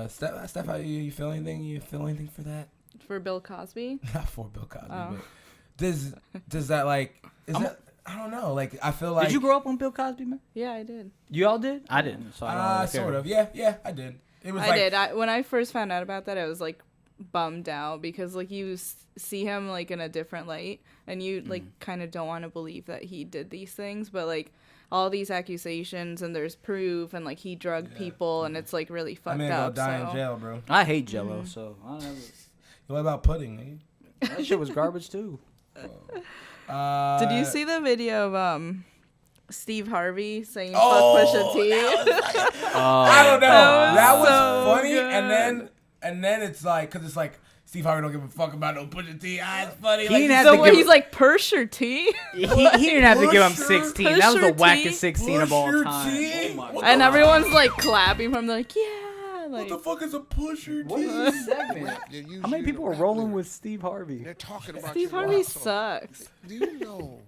Steph, how you feel anything? You feel anything for that? For Bill Cosby? Not for Bill Cosby, Oh. but does that like I don't know. Like I feel like Did you grow up on Bill Cosby, man? Yeah, I did. You all did? I didn't. So I don't really care. sort of. Yeah, I did. It was I like did. When I first found out about that, I was, like, bummed out because, like, you see him, like, in a different light and you, like, kind of don't want to believe that he did these things, but, like, all these accusations and there's proof and, like, he drugged people and it's, like, really fucked I'm gonna up. go die so. in jail, bro. I hate Jello, so I don't know. What about pudding, nigga? That shit was garbage too. Did you see the video of Steve Harvey saying fuck Oh, Pusha T? I don't know. That was so funny, good. and then it's like, cause it's like Steve Harvey don't give a fuck about no Pusha T. It's funny. He Like, didn't have So to when give- he's like Pusher T, He didn't have to give him Pusher- 16. That was the Pusher wackest T? 16 of all Pusher time. T? Oh my What God. and everyone's like clapping from like what like the fuck is a Pusher What T? is this segment? How many people are rolling with Steve Harvey? They're talking about Steve your Harvey rap song. sucks. Do you know?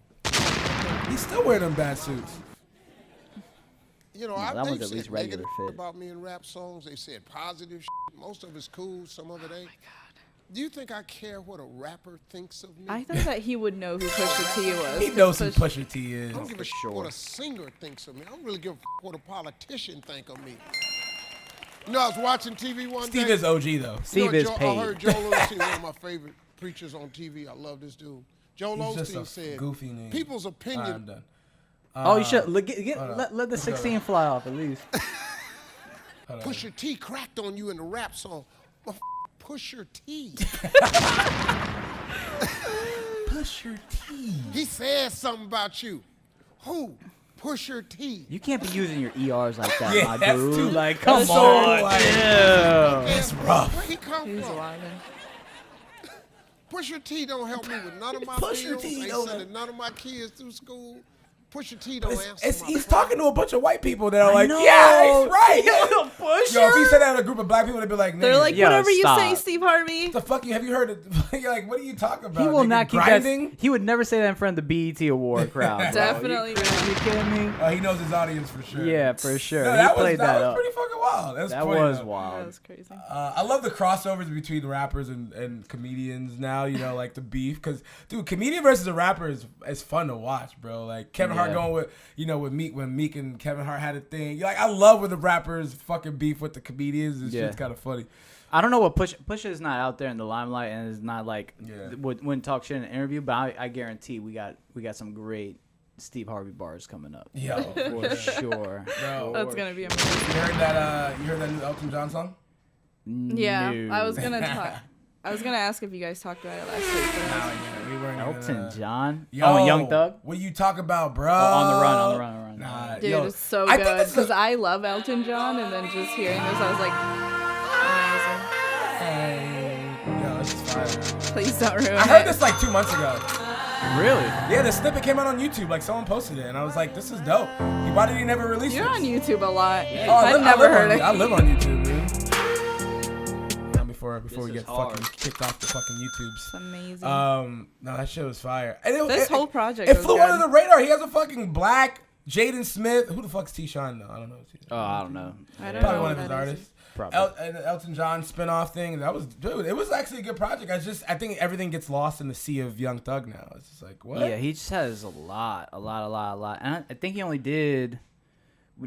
He's still wearing them bad suits. You know, that I've one's at least regular fit. about me in rap songs. They said positive shit. Most of it's cool. Some of it ain't. Do you think I care what a rapper thinks of me? I thought that he would know who Pusha T was. He knows who Pusha T is. I don't give a shit sure. what a singer thinks of me. I don't really give a what a politician think of me. You know, I was watching TV one Steve day. is OG though. Steve is I paid. heard Joel Osteen, one of my favorite preachers on TV. I love this dude. Joel He's just Osteen a said, goofy nigga. people's All right, opinion. I'm done. Oh, you should let the 16 fly off at least. Pusha T cracked on you in the rap song. Pusha T. Pusher T. He said something about you. Who? Pusha T. You can't be using your ERs like that, Yeah, my that's dude. too- Like, that's come so, on, like- chill. That's rough. Where he come He's from? lying. Pusha T don't help me with none of my Pusha bills. T Ain't don't- sending none of my kids through school. Pusha T don't answer my He's phone. talking to a bunch of white people that are like, know. yeah, he's right. Yo, Pusha. Yo, if he said that to a group of black people, they'd be like, They're nigga, like, Yo, whatever stop. you say, Steve Harvey. what the fuck? Have you heard it? You're like, what are you talking about? He will nigga? not keep grinding? that. He would never say that in front of the BET Award crowd. Bro. Definitely You not. kidding me? Oh, he knows his audience for sure. Yeah, for sure. No, He that played was that up. pretty fucking wild. That was, That funny, was though. wild. That was crazy. I love the crossovers between rappers and comedians now, you know, like the beef. Because, dude, comedian versus a rapper is fun to watch, bro. Like, Kevin Hart going with, you know, with Meek, when Meek and Kevin Hart had a thing. Like, I love when the rappers fucking beef with the comedians. It's just kind of funny. I don't know what Pusha is not out there in the limelight and is not like Yeah. wouldn't talk shit in an interview, but I guarantee we got some great Steve Harvey bars coming up. Yo. For sure. Bro. That's gonna be amazing. You heard that new Elton John song? Yeah, No. I was gonna talk. I was gonna ask if you guys talked about it last week. But I was- We weren't Elton John. Yo, Oh, and Young Thug. What you talk about, bro? On the run. Nah, Dude, yo, it's so I think good this is because I love Elton John, and then just hearing this, I was like, Yo, this is fire. amazing. Please don't ruin I heard it. this like 2 months ago. Really? Yeah, the snippet came out on YouTube. Like, someone posted it, and I was like, this is dope. Why did he never release You're it? on YouTube a lot. Oh, I've never heard it. I live on YouTube, dude. Now, before we is get hard. fucking kicked off the fucking YouTubes. It's amazing. No, that shit was fire. And This whole project It was flew good. under the radar. He has a fucking black Jaden Smith. Who the fuck's T-Sean though? I don't know. Oh, I don't know. I don't Probably know one who of his that is. artists. Probably. And the Elton John spinoff thing. That was, dude. It was actually a good project. I think everything gets lost in the sea of Young Thug now. It's just like, what? Yeah, he just has a lot. And I think he only did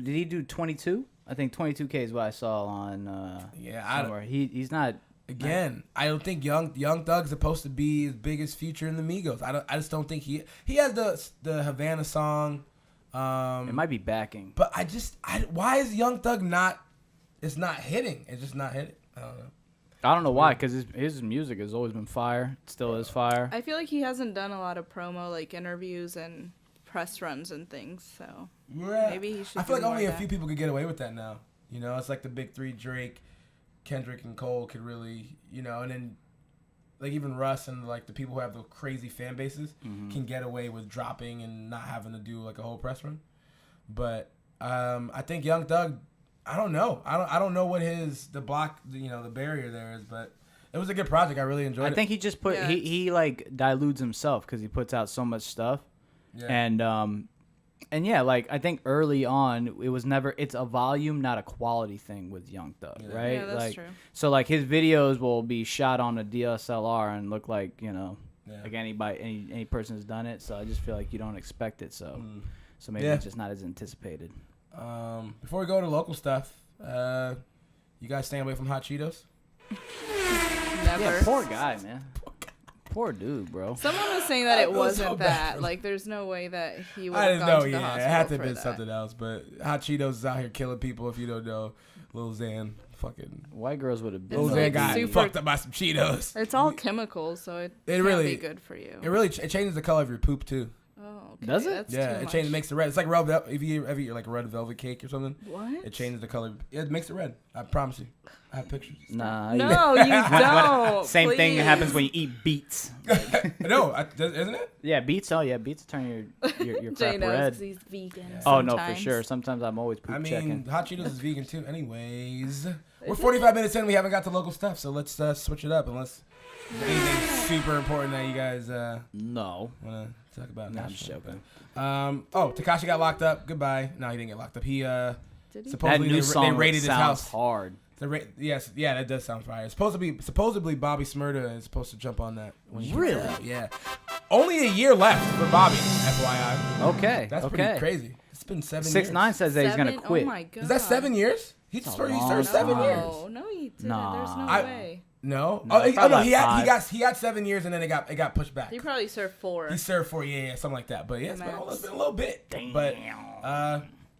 he do 22? I think 22K is what I saw on somewhere. He's not. Again, I don't think Young Thug's supposed to be his biggest feature in the Migos. I just don't think he has the Havana song. It might be backing. But why is Young Thug not? It's not hitting. It's just not hitting. I don't know. I don't know why, because his music has always been fire. It still is fire. I feel like he hasn't done a lot of promo, like interviews and press runs and things. So maybe he should. I feel like do more only of a that. few people could get away with that now. You know, it's like the big three: Drake, Kendrick, and Cole could really, you know, and then like even Russ and like the people who have the crazy fan bases can get away with dropping and not having to do like a whole press run. But I think Young Thug, I don't know. I don't know what the barrier there is, but it was a good project. I really enjoyed it. I think he just he like dilutes himself because he puts out so much stuff. Yeah. And yeah, like I think early on it's a volume, not a quality thing with Young Thug, right? Yeah, that's like, true. So like his videos will be shot on a DSLR and look like, you know, like any person has done it. So I just feel like you don't expect it. So maybe it's just not as anticipated. Before we go to local stuff, you guys staying away from hot Cheetos? Never. Yeah, poor guy, man. Poor dude, bro. Someone was saying that it I feel so wasn't bad. that. Like, there's no way that he would I have didn't gone know. to the Yeah, hospital it had to for have been that. something else. But hot Cheetos is out here killing people. If you don't know, Lil Xan, fucking White girls would have been. Lil It's Xan like got super- fucked up by some Cheetos. It's all chemicals, so it can't really- be good for you. It changes the color of your poop too. Oh, okay. Does it? That's Yeah, too it much. makes it red. It's like red velvet. If you ever eat like a red velvet cake or something, What? it changes the color. It makes it red. I promise you. I have pictures. Nah. No, you don't. Same thing please. happens when you eat beets. No, isn't it? Yeah, beets. Oh yeah, beets turn your Jay crap knows red. 'cause he's vegan. Oh no, for sometimes. sure. Sometimes I'm always poop I mean, checking. hot Cheetos is vegan too. Anyways, we're 45 minutes in. We haven't got to local stuff, so let's switch it up. Unless anything super important that you guys No. want to talk about. No, I'm National just joking. Anthem. Tekashi got locked up. Goodbye. No, he didn't get locked up. He Did he? supposedly That new they song raided his sounds house. hard. Yes, that does sound fire. Supposedly Bobby Smurda is supposed to jump on that. When he Really? comes out. Yeah. Only a year left for Bobby. FYI. Okay. That's okay. pretty crazy. It's been 7 years. 6ix9ine says that he's gonna 7? quit. Oh my god. Is that 7 years? He That's a served long 7 time. years. No, he didn't. Nah. There's no I- way. No. No, Oh, probably no. like He got 7 years and then it got pushed back. He probably served 4. He served 4, yeah, something like that. But yeah, it's been a little bit. Damn. But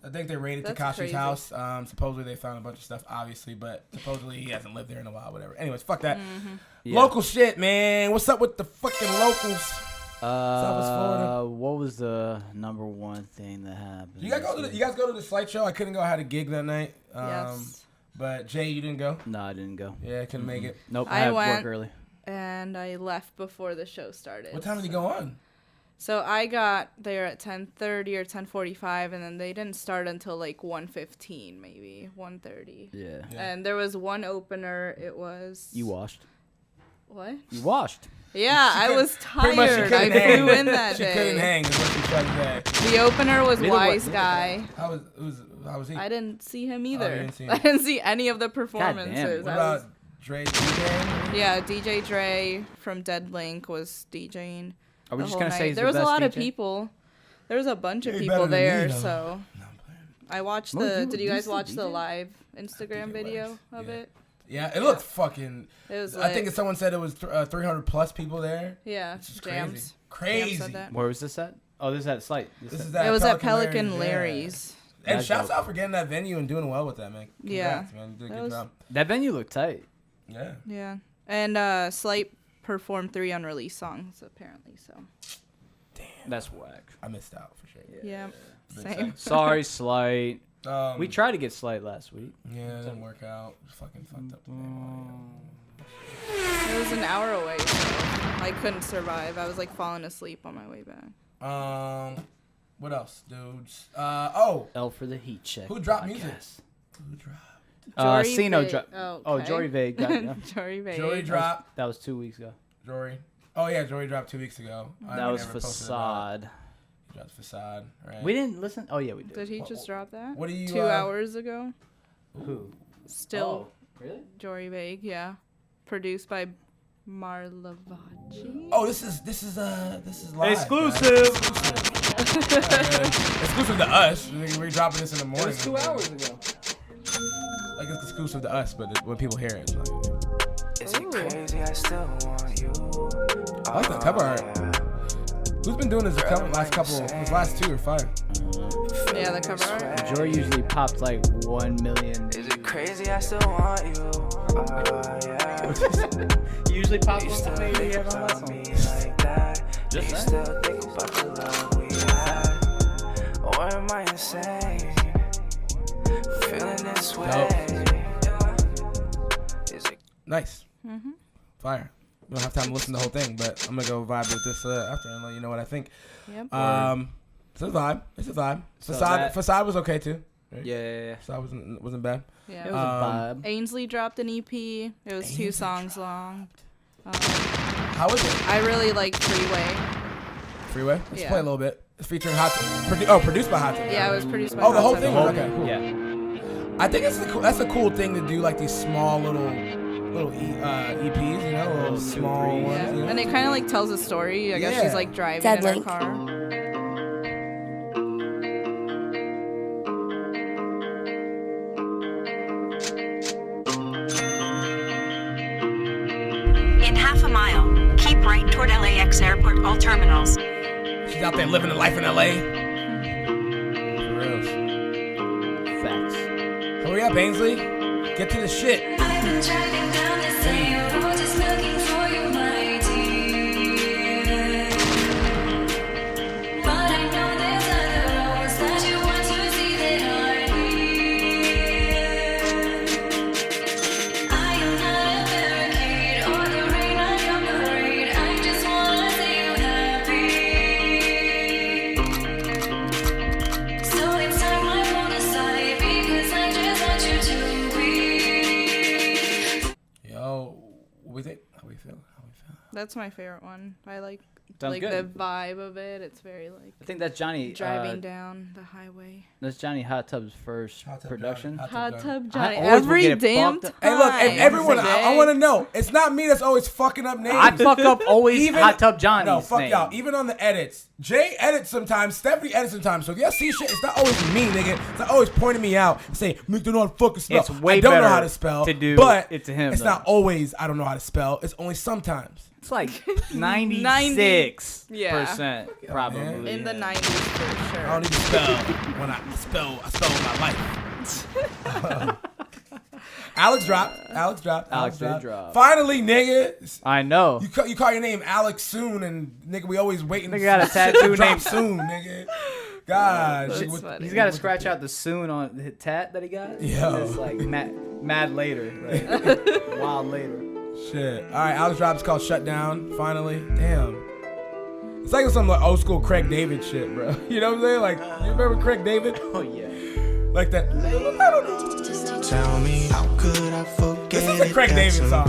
I think they raided That's Tekashi's crazy. house. Supposedly they found a bunch of stuff, obviously, but supposedly he hasn't lived there in a while, whatever. Anyways, fuck that. Yeah. Local shit, man. What's up with the fucking locals? Southwest Florida. What was the number one thing that happened? You guys go to the Slyte show? I couldn't go. I had a gig that night. Yes. But Jay, you didn't go? No, I didn't go. Yeah, I couldn't make it. Nope. I I had went. work early. and I left before the show started. What time did you go on? So I got there at 10:30 or 10:45, and then they didn't start until like 1:15, maybe 1:30. Yeah. And there was one opener. It was. You washed. What? You washed. Yeah, I was Pretty much she tired. couldn't I hang. flew in that She day. couldn't hang. Is what she tried to say. The opener was Neither Wise wa- Guy. How was he? I didn't see him either. didn't see him. I didn't see any of the damn. performances. What I was- about Dre DJ? Yeah, DJ Dre from Dead Link was DJing. Are we the just whole gonna night. say he's There the was a best lot of DJ? people. There was a bunch of Hey, people better than there, me, though. so No, I'm playing. I watched Well, the. you- Did you you guys still watch the DJ? live Instagram DJ video was, of yeah. it? Yeah, it looked fucking. It was. I think lit. someone said it was 300 plus people there. Yeah, It's just jams. crazy. Jam said that. Where was this at? Oh, this is at Slyte. This is that It was at Pelican Pelican Larry's. Yeah. And That's shouts dope. out for getting that venue and doing well with that, man. Yeah. Congrats, man. You did a That good was- job. That venue looked tight. Yeah. Yeah, and Slyte performed 3 unreleased songs apparently. So That's whack. I missed out for sure. yeah, Big same. Sorry, Slyte. Um, We tried to get Slyte last week. Yeah, it didn't work out. Fucking fucked up. It was an hour away, so I couldn't survive. I was like falling asleep on my way back. What else, dudes? Oh, L for the heat check. who dropped I music? guess. Who dropped? Jori Seno Vague. dropped. Oh, Oh, okay. Jori Vague. Yeah. Jori Vague. Jory dropped. That was 2 weeks ago. Jory. Oh yeah, Jory dropped 2 weeks ago. That was never posted about it. Facade. He dropped Facade, right? We didn't listen. Oh yeah, we did. Did he just drop that? What do you? 2 hours ago. Who? Still Oh, really? Jori Vague, yeah. Produced by Marlavacci. Oh, this is live. Exclusive. Exclusive to us. We're dropping this in the It morning. was 2 hours ago. Like it's exclusive to us, but when people hear it, it's like, Is it crazy? I still want you. I like the cover art. Who's been doing this this last 2 or 5? Yeah, the cover art. Jory usually pops like 1 million. Is it crazy? I still want you. Yeah. He usually pops You 1 still million. think He has on that about me song. like that? Do Just you saying. still think about the love we had? Or am I insane? Feeling this way. Is it Nice. Fire. We don't have time to listen to the whole thing, but I'm gonna go vibe with this after and let you know what I think. Yep. It's a vibe. It's a vibe. So Facade was okay too. Right? Yeah. Facade wasn't bad. Yeah. It was a vibe. Ainsley dropped an EP. It was 2 songs long. How is it? I really like Freeway. Freeway. Let's Yeah. play a little bit. It's featuring Hot. Produced by Hot. Yeah, it was produced by. Oh, the Hot whole Tub thing. Music. Okay, cool. Yeah. I think that's a cool thing to do, like these small little EPs, you know, little small threes. ones. Yeah. You know? And it kind of like tells a story. I guess Yeah. she's like driving Dead in her Link. car. In half a mile, keep right toward LAX Airport, all terminals. She's out there living the life in LA. For reals. Facts. Hurry up, Ainsley. Get to the shit. I've been driving down the same road, just looking for you, my dear. But I know there's other roads that you want to see that are here. I am not a barricade or the rain on your parade. I just wanna see you happy. So it's time I pull aside because I just want you to breathe. Yo, what we think? How we feel? That's my favorite one. I like Sounds the good. vibe of it. It's very like I think that's Johnny. driving down the highway. That's Johnny Hot Tub's first Hot Tub production. Johnny. Hot tub I Johnny. always will Every get it damn fucked time. up. Hey, look, and everyone, Every I day. want to know. It's not me that's always fucking up names. I fuck up always Even- Hot Tub Johnny's No, fuck name. y'all. Even on the edits, Jay edits sometimes. Stephanie edits sometimes. So if y'all see shit, it's not always me, nigga. It's not always pointing me out and saying, "Make don't know how to fucking spell." It's way I don't know better how to spell. to do but it to him, It's though. not always I don't know how to spell. It's only sometimes. It's like 96% Yeah. probably. In the 90s for I sure. don't even spell when I spell with my life. Alex dropped. Alex did drop. Finally, nigga. I know. You call your name Alex soon, and nigga, we always waiting. Nigga got a for shit to tattoo drop named- soon, nigga. God, That's shit, what- funny. He's got to scratch out the soon on the tat that he got. Yo. It's like mad later. Like, wild later. Shit. All right, Alex drops called "ShutDown." Finally, damn. It's like some like, old school Craig David shit, bro. You know what I'm saying? Like, you remember Craig David? Oh yeah. Like that. Tell me, how could I forget? This is a Craig David song.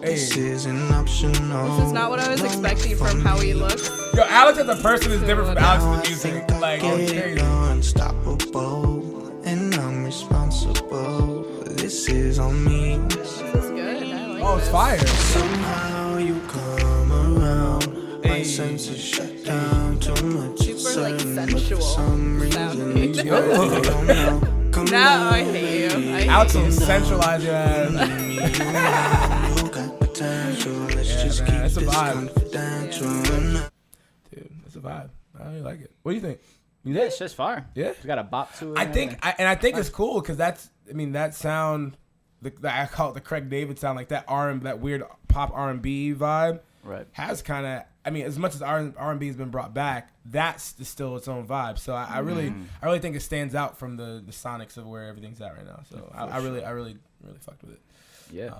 Hey. This isn't optional. This is not what I was expecting from how he looks. Yo, Alex as a person is different from Alex as a music. Like, Get crazy. unstoppable, and I'm responsible. This is on me. This is good. I like Oh, it's this. fire. Somehow you come around. My senses shut down. Too much Super like sensual sounding. sounding. You don't know. Come Now I hate you. I Alex hate will you. centralize your ass. You got potential. Let's Yeah, just man, keep it's a this vibe. confidential. Dude, it's a vibe. I really like it. What do you think? You Yeah, think? it's just fire. Yeah. It's got a bop to it. I and think, everything. I think it's cool because that's, I mean, that sound, I call it the Craig David sound, like that that weird pop R&B vibe, Right. has kind of, I mean, as much as R&B has been brought back, that's still its own vibe. So I really think it stands out from the sonics of where everything's at right now. So I really fucked with it. Yeah.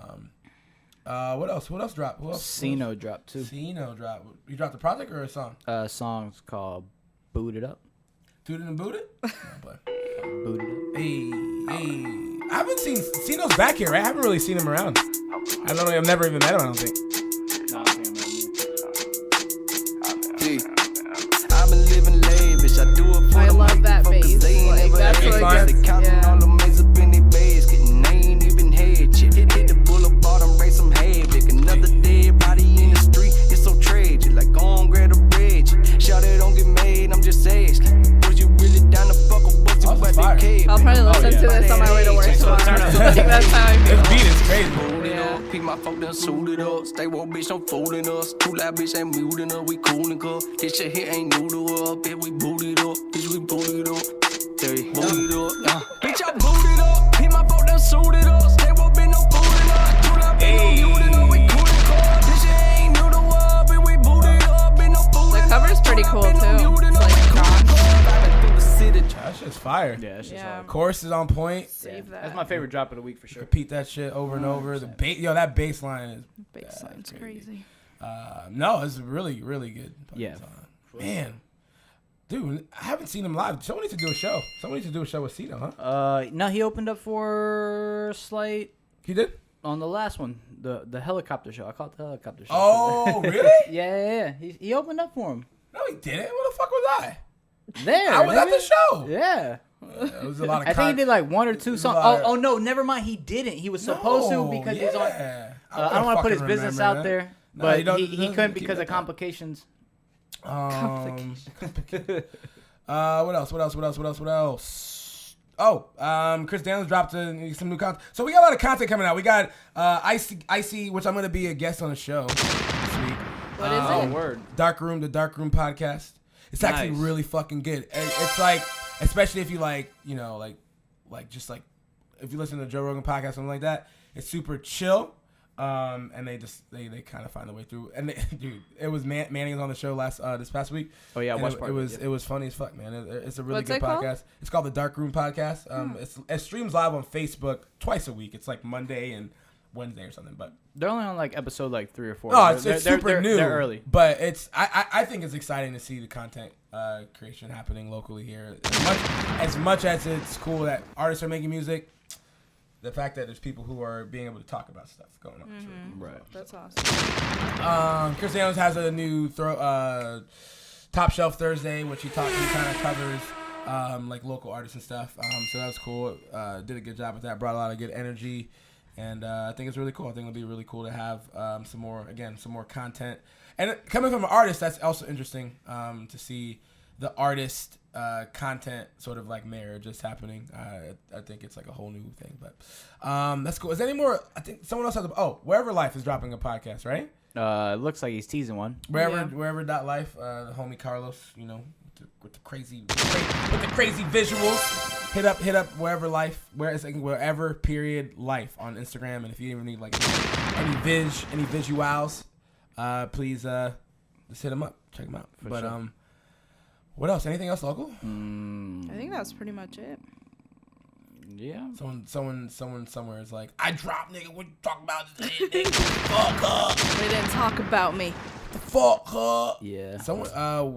What else? What else dropped? Who else? Seno dropped too. Seno dropped. You dropped a project or a song? Song's called "Boot It Up." Tooted and booted? Boot It Up. Hey. I haven't seen Seno's back here, right? I haven't really seen him around. I don't know. I've never even met him, I don't think. I've been living lavish. I do it for I the love that bass. Like, that's Bass what line. gets, counting yeah. all the maids up in their base, getting ain't even head shit. Hit the boulevard and raise some havoc. Another dead body in the street, it's so tragic. Like go on, grab the bridge. Shout it, don't get made, I'm just asking. Was you really down to fuck or was you That's at fire. the cave? I'll probably listen to this on my way to work tomorrow. Like, that's how I feel. This beat is crazy. Yeah. Pick my folk done suited up. Stay woke, bitch, don't fooling us. Too loud, bitch, ain't muting us. We coolin' cuz. This shit here ain't new to us. Bitch, we booted up. Bitch, we booted up. Hey, booted up. Bitch, I booted up. Pick my folk done suited up. Stay woke, bitch, no fooling us. Too loud, bitch, no muting us. We coolin' cuz. This shit ain't new to us. Bitch, we booted up. Bitch, no fooling us. The cover's pretty cool too. It's like drawn. That shit's fire. Yeah, it's just Yeah. hard. Chorus is on point. Save that. That's my favorite drop of the week for sure. Repeat that shit over and over. The that bass line is Bassline's crazy. no, it's really, really good. Yeah. Man. Dude, I haven't seen him live. Someone needs to do a show. Someone needs to do a show with Seno, huh? No, he opened up for Slyte He did? on the last one, the helicopter show. I call it the helicopter show. Oh, really? yeah. He opened up for him. No, he didn't. Where the fuck was I? There. I was at nigga. the show. Yeah. It was a lot of I think he did like one or two There's a songs. lot of- Oh no, never mind. He didn't. He was supposed to because he's on. yeah. I don't want to put his business out there, No, but you don't- he keep couldn't it because of that. complications. What else? Oh, Chris Daniels dropped some new content. So we got a lot of content coming out. We got Icy, which I'm going to be a guest on the show this week. What is Oh, it? word. The Dark Room podcast. It's actually Nice. really fucking good. It's like, especially if you like, you know, like just like if you listen to Joe Rogan podcast, something like that. It's super chill. And they kind of find their way through. And dude, it was Manning was on the show this past week. Oh yeah, I And watched part of it was funny as fuck, man. It's a really What's good it called? podcast. It's called the Dark Room Podcast. It streams live on Facebook twice a week. It's like Monday and Wednesday or something. But They're only on like episode like 3 or 4. no, it's They're super new. They're early. But it's I think it's exciting to see the content creation happening locally here. As much as it's cool that artists are making music, the fact that there's people who are being able to talk about stuff going on. It's really cool. Right. That's awesome. Chris Daniels has a new Top Shelf Thursday, which he kind of covers like local artists and stuff. So that was cool. Did a good job with that. Brought a lot of good energy, and I think it's really cool. I think it'll be really cool to have some more content. And coming from an artist, that's also interesting to see the artist content sort of like marriage just happening. I think it's like a whole new thing, but that's cool. Is there any more? I think someone else has Wherever Life is dropping a podcast, right? It looks like he's teasing one. Wherever dot life, the homie Carlos, you know, with the crazy visuals. Hit up Wherever Life, wherever period life on Instagram. And if you even need like any visuals, please just hit him up, check him out. For sure. What else? Anything else local? I think that's pretty much it. Yeah. Someone somewhere is like, I dropped, nigga. What you talking about? Nigga, fuck her. They didn't talk about me. Fuck her. Yeah. Someone.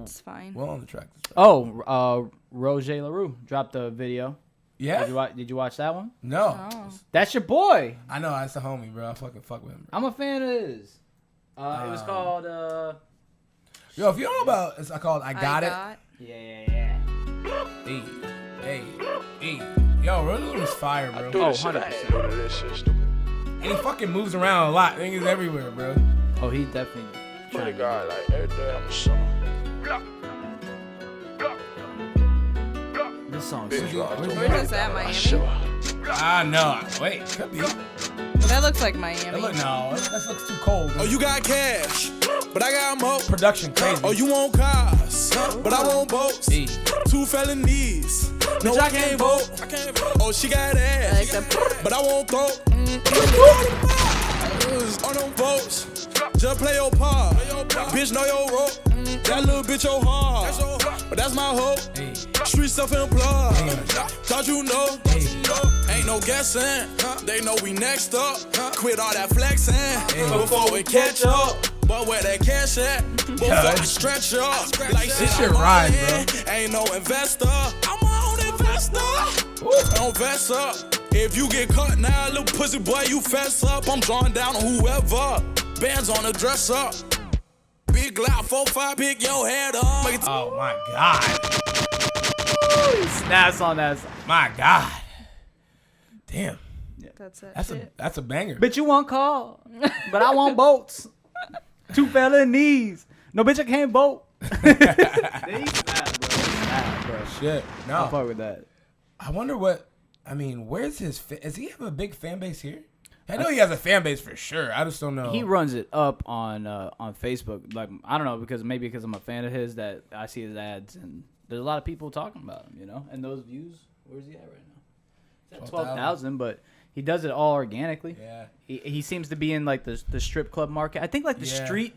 It's fine. Well, on the track. Oh, Rojah Larue dropped a video. Yeah. Did you watch that one? No. Oh. That's your boy. I know. That's a homie, bro. I fucking fuck with him. Bro. I'm a fan of his. It was called. Yo, if you don't know about, it's called I Got It. Yeah. Hey. Yo, Rojah was fire, bro. Oh, 100%. And he fucking moves around a lot. Niggas everywhere, bro. Oh, he definitely. Pretty guy, like every day I'm a song. This song. Where's that, Miami? No. Wait, could be. That looks like Miami. That looks too cold. Oh, you got cash, but I got more. Production crazy. Oh, you want cars, but I want boats. 2 felonies. No, I can't vote. Oh, she got ass, but I won't throat. On them boats, just play your part. Bitch, know your rope. That little bitch, your heart. But that's my hope. Street self-employed. Thought you know. Ain't no guessing. They know we next up. Quit all that flexing before we catch up. But where that cash at? Before we stretch up. Like this shit rhyme, bro. Ain't no investor. I'm my own investor. Don't vest up. If you get caught now, little pussy boy, you fess up. I'm drawing down on whoever. Bands on the dress up. Big loud 4-5, pick your head up. Oh my god. Snaps on that. My god. Damn. That's it. That's a banger. Bitch, you want call, but I want boats. 2 felonies. No, bitch, I can't vote. Snap, bro. Shit. No. I'll fuck with that. I wonder what. I mean, where's his? Does he have a big fan base here? I know he has a fan base for sure. I just don't know. He runs it up on Facebook. Like, I don't know, because I'm a fan of his that I see his ads and there's a lot of people talking about him, you know. And those views, where's he at right now? He's at 12,000, but he does it all organically. Yeah. He seems to be in like the strip club market. I think like the street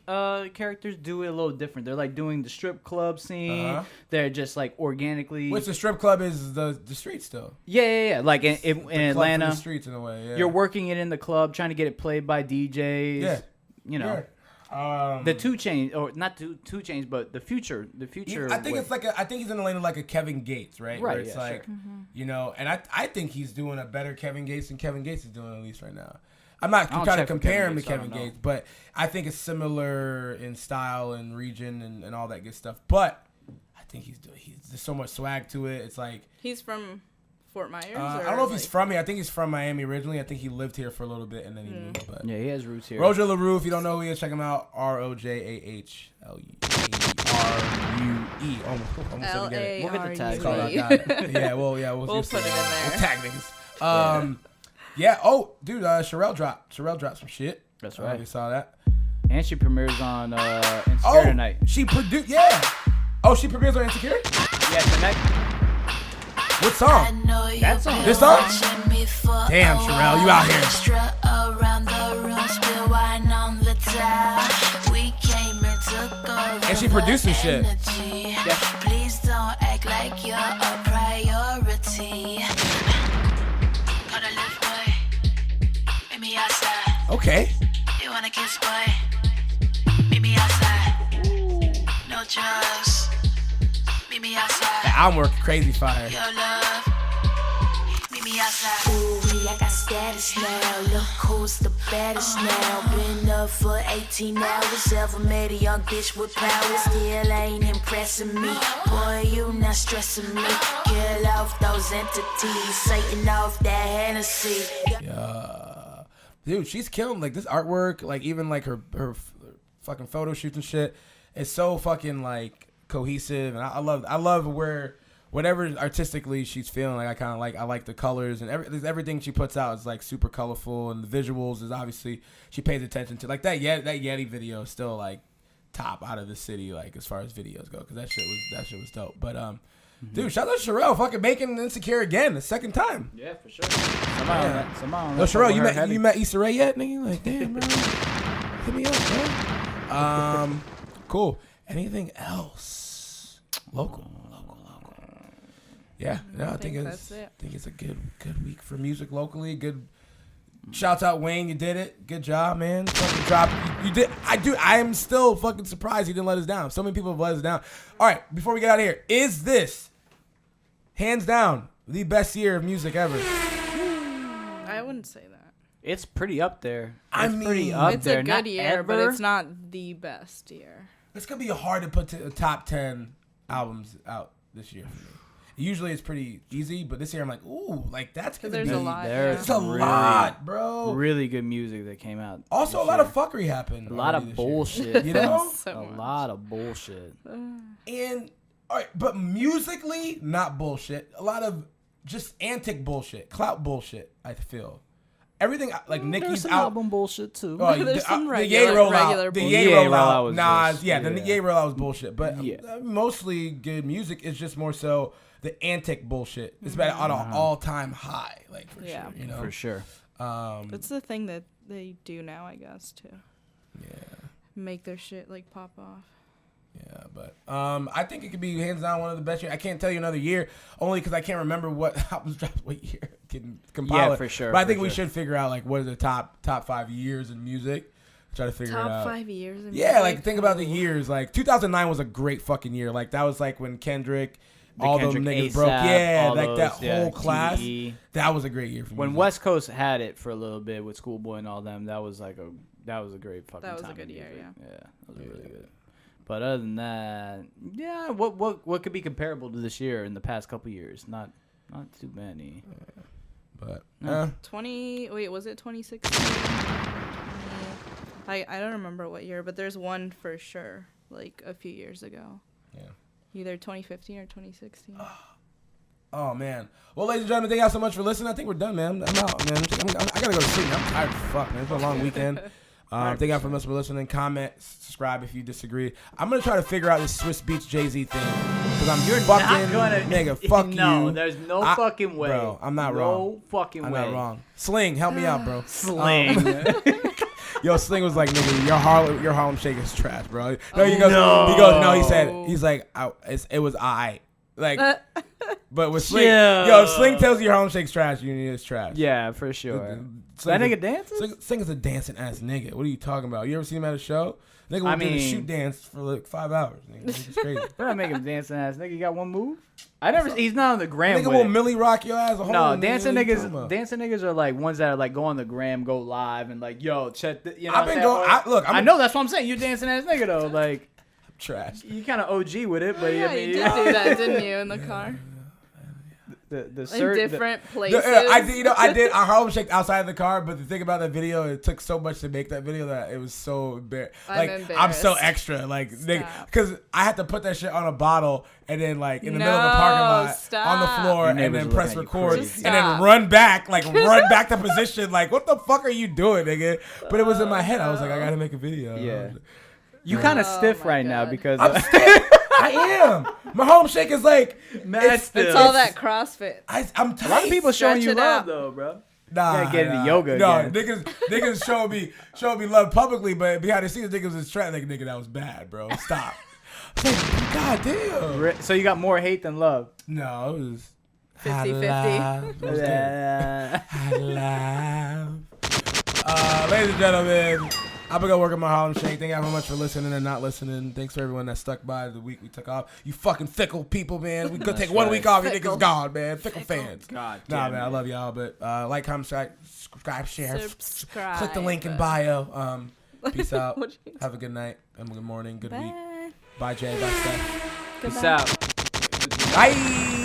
characters do it a little different. They're like doing the strip club scene. They're just like organically. Which the strip club is the street still. Yeah. Like in Atlanta, the streets in a way. Yeah. You're working it in the club, trying to get it played by DJs. Yeah. You know. Yeah. The 2 Chainz, or not 2 Chainz, but the future. I think it's like I think he's in the lane of like a Kevin Gates, right? Right. Where it's like, you know, and I think he's doing a better Kevin Gates than Kevin Gates is doing, at least right now. I'm not trying to compare him to Kevin Gates, but I think it's similar in style and region and all that good stuff. But I think there's so much swag to it. It's like he's from Fort Myers. I don't know if he's from here. I think he's from Miami originally. I think he lived here for a little bit and then he moved. But yeah, he has roots here. Rojah Larue, if you don't know who he is, check him out. ROJAHLUE. Almost LARUE. We'll get the tag. Yeah, we'll put it in there. We'll tag niggas. Yeah. Oh, dude, Cherele dropped some shit. That's right. We saw that. And she premieres on Insecure tonight. She produced. Yeah. Oh, she premieres on Insecure. Yeah, tonight. What song? That song. This song? Damn, Cherele, you out here. And she producing shit. Please don't act like you're a priority. Gotta live, boy. Meet me outside. Okay. You wanna kiss, boy? Meet me outside. No drugs. Meet me outside. The album work crazy fire. Your love. Meet me outside. Ooh, I got status now. Look who's the baddest now. Been up for 18 hours. Ever met a young bitch with power. Still ain't impressing me. Boy, you not stressing me. Kill off those entities. Satan off that Hennessy. Yeah. Dude, she's killing like this artwork, like even like her fucking photo shoots and shit. It's so fucking like cohesive, and I love where whatever artistically she's feeling. Like I like the colors and everything she puts out is like super colorful, and the visuals is obviously she pays attention to. Like that Yeti video is still like top out of the city, like as far as videos go, because that shit was dope. But dude, shout out to Cherele, fucking making Insecure again, the second time. Yeah, for sure. Somehow. Yo, Cherele, you met Issa Rae yet, nigga? Like, damn, bro. Hit me up, bro. Cool. Anything else? Local. Yeah, no, I think that's it. I think it's a good week for music locally. Good. Shouts out Wayne, you did it. Good job, man. Fucking drop. You did. I am still fucking surprised you didn't let us down. So many people have let us down. All right, before we get out of here, is this hands down the best year of music ever? I wouldn't say that. It's pretty up there. It's a good year, but it's not the best year. It's gonna be hard to put a top 10 albums out this year for me. Usually it's pretty easy, but this year I'm like, ooh, like that's gonna There's be. a lot. It's a lot, bro. Really good music that came out. Also, a lot of fuckery happened. A lot of bullshit. You know, lot of bullshit. And all right, but musically, not bullshit. A lot of just antic bullshit, clout bullshit. I feel. Everything like Nicki's There's some out. album bullshit too. Oh, There's some the regular Ye rollout. The Ye rollout was Nas, just- yeah, the Ye rollout was bullshit. But Yeah. mostly good music is just more so the antic bullshit. It's been on an all-time high, like for sure. You know, For sure. It's the thing that they do now, I guess, too. Yeah. Make their shit like pop off. Yeah, but I think it could be hands down one of the best years. I can't tell you another year only because I can't remember what albums dropped what year. I can compile it. For sure. But I think we should figure out like what are the top 5 years in music. Try to figure it out. Top 5 years in music? Yeah, like think about the years. Like 2009 was a great fucking year. Like that was like when Kendrick, all those niggas broke. Yeah, like that whole class. That was a great year for me. When West Coast had it for a little bit with Schoolboy and all them, that was a great fucking time. That was a good year, yeah. Yeah, that was really good. But other than that, yeah, what could be comparable to this year in the past couple years? Not too many. But 20. Wait, was it 2016? I don't remember what year, but there's one for sure, like a few years ago. Yeah. Either 2015 or 2016. Oh man. Well, ladies and gentlemen, thank y'all so much for listening. I think we're done, man. I'm out, man. I gotta go to sleep. I'm tired as fuck, man. It's been a long weekend. Thank y'all so much for listening. Comment, subscribe if you disagree. I'm gonna try to figure out this Swiss Beats Jay-Z thing because I'm nigga. Fuck you. No, there's no fucking way, bro. I'm not wrong. No fucking way. I'm not wrong. Sling, help me out, bro. Sling. Yo, Sling was like, nigga, your Harlem Shake is trash, bro. No, he goes, no. He said, he's like, it was I. Like, but with Sling, Sling tells you your Harlem Shake's trash, you need it's trash. Yeah, for sure. That nigga dances? Sling is a dancing ass nigga. What are you talking about? You ever seen him at a show? Nigga will do the shoot dance for like 5 hours. Nigga, it's crazy. We're not making him dancing ass. Nigga, you got one move? He's not on the gram. Nigga will Millie rock your ass. No, dancing niggas are like ones that are like go on the gram, go live, and like, yo, check the, you know. I know that's what I'm saying. You dancing ass nigga though, like trash. You kind of OG with it, but yeah, you did do that, didn't you, in the car? In different places. I did a Harlem Shake outside of the car, but the thing about that video, it took so much to make that video that it was so I'm so extra, like, because I had to put that shit on a bottle and then like in the middle of the parking lot on the floor and then press record and then run back to position. Like, what the fuck are you doing, nigga? But it was in my head. I was like, I gotta make a video. Yeah. You kind of stiff right now because I'm stiff. I am. My Harlem Shake is like it's all that CrossFit. I'm tight. A lot of people showing you love though, bro. Nah, you gotta get into yoga. No, again. niggas showing me love publicly, but behind the scenes, niggas was trying like, nigga, that was bad, bro. Stop. Like, God damn. So you got more hate than love? No, it was 50-50. Ladies and gentlemen, I'm gonna go work on my Harlem Shake. Thank y'all so much for listening and not listening. Thanks for everyone that stuck by the week we took off. You fucking fickle people, man. We could take 1 week off. You niggas gone, man. Fickle fans. God damn, man. I love y'all, but like, comment, subscribe, share. Click the link in bio. Peace out. Have a good night and good morning, good week. Bye, Jay. Bye, Stef. Peace out. Bye.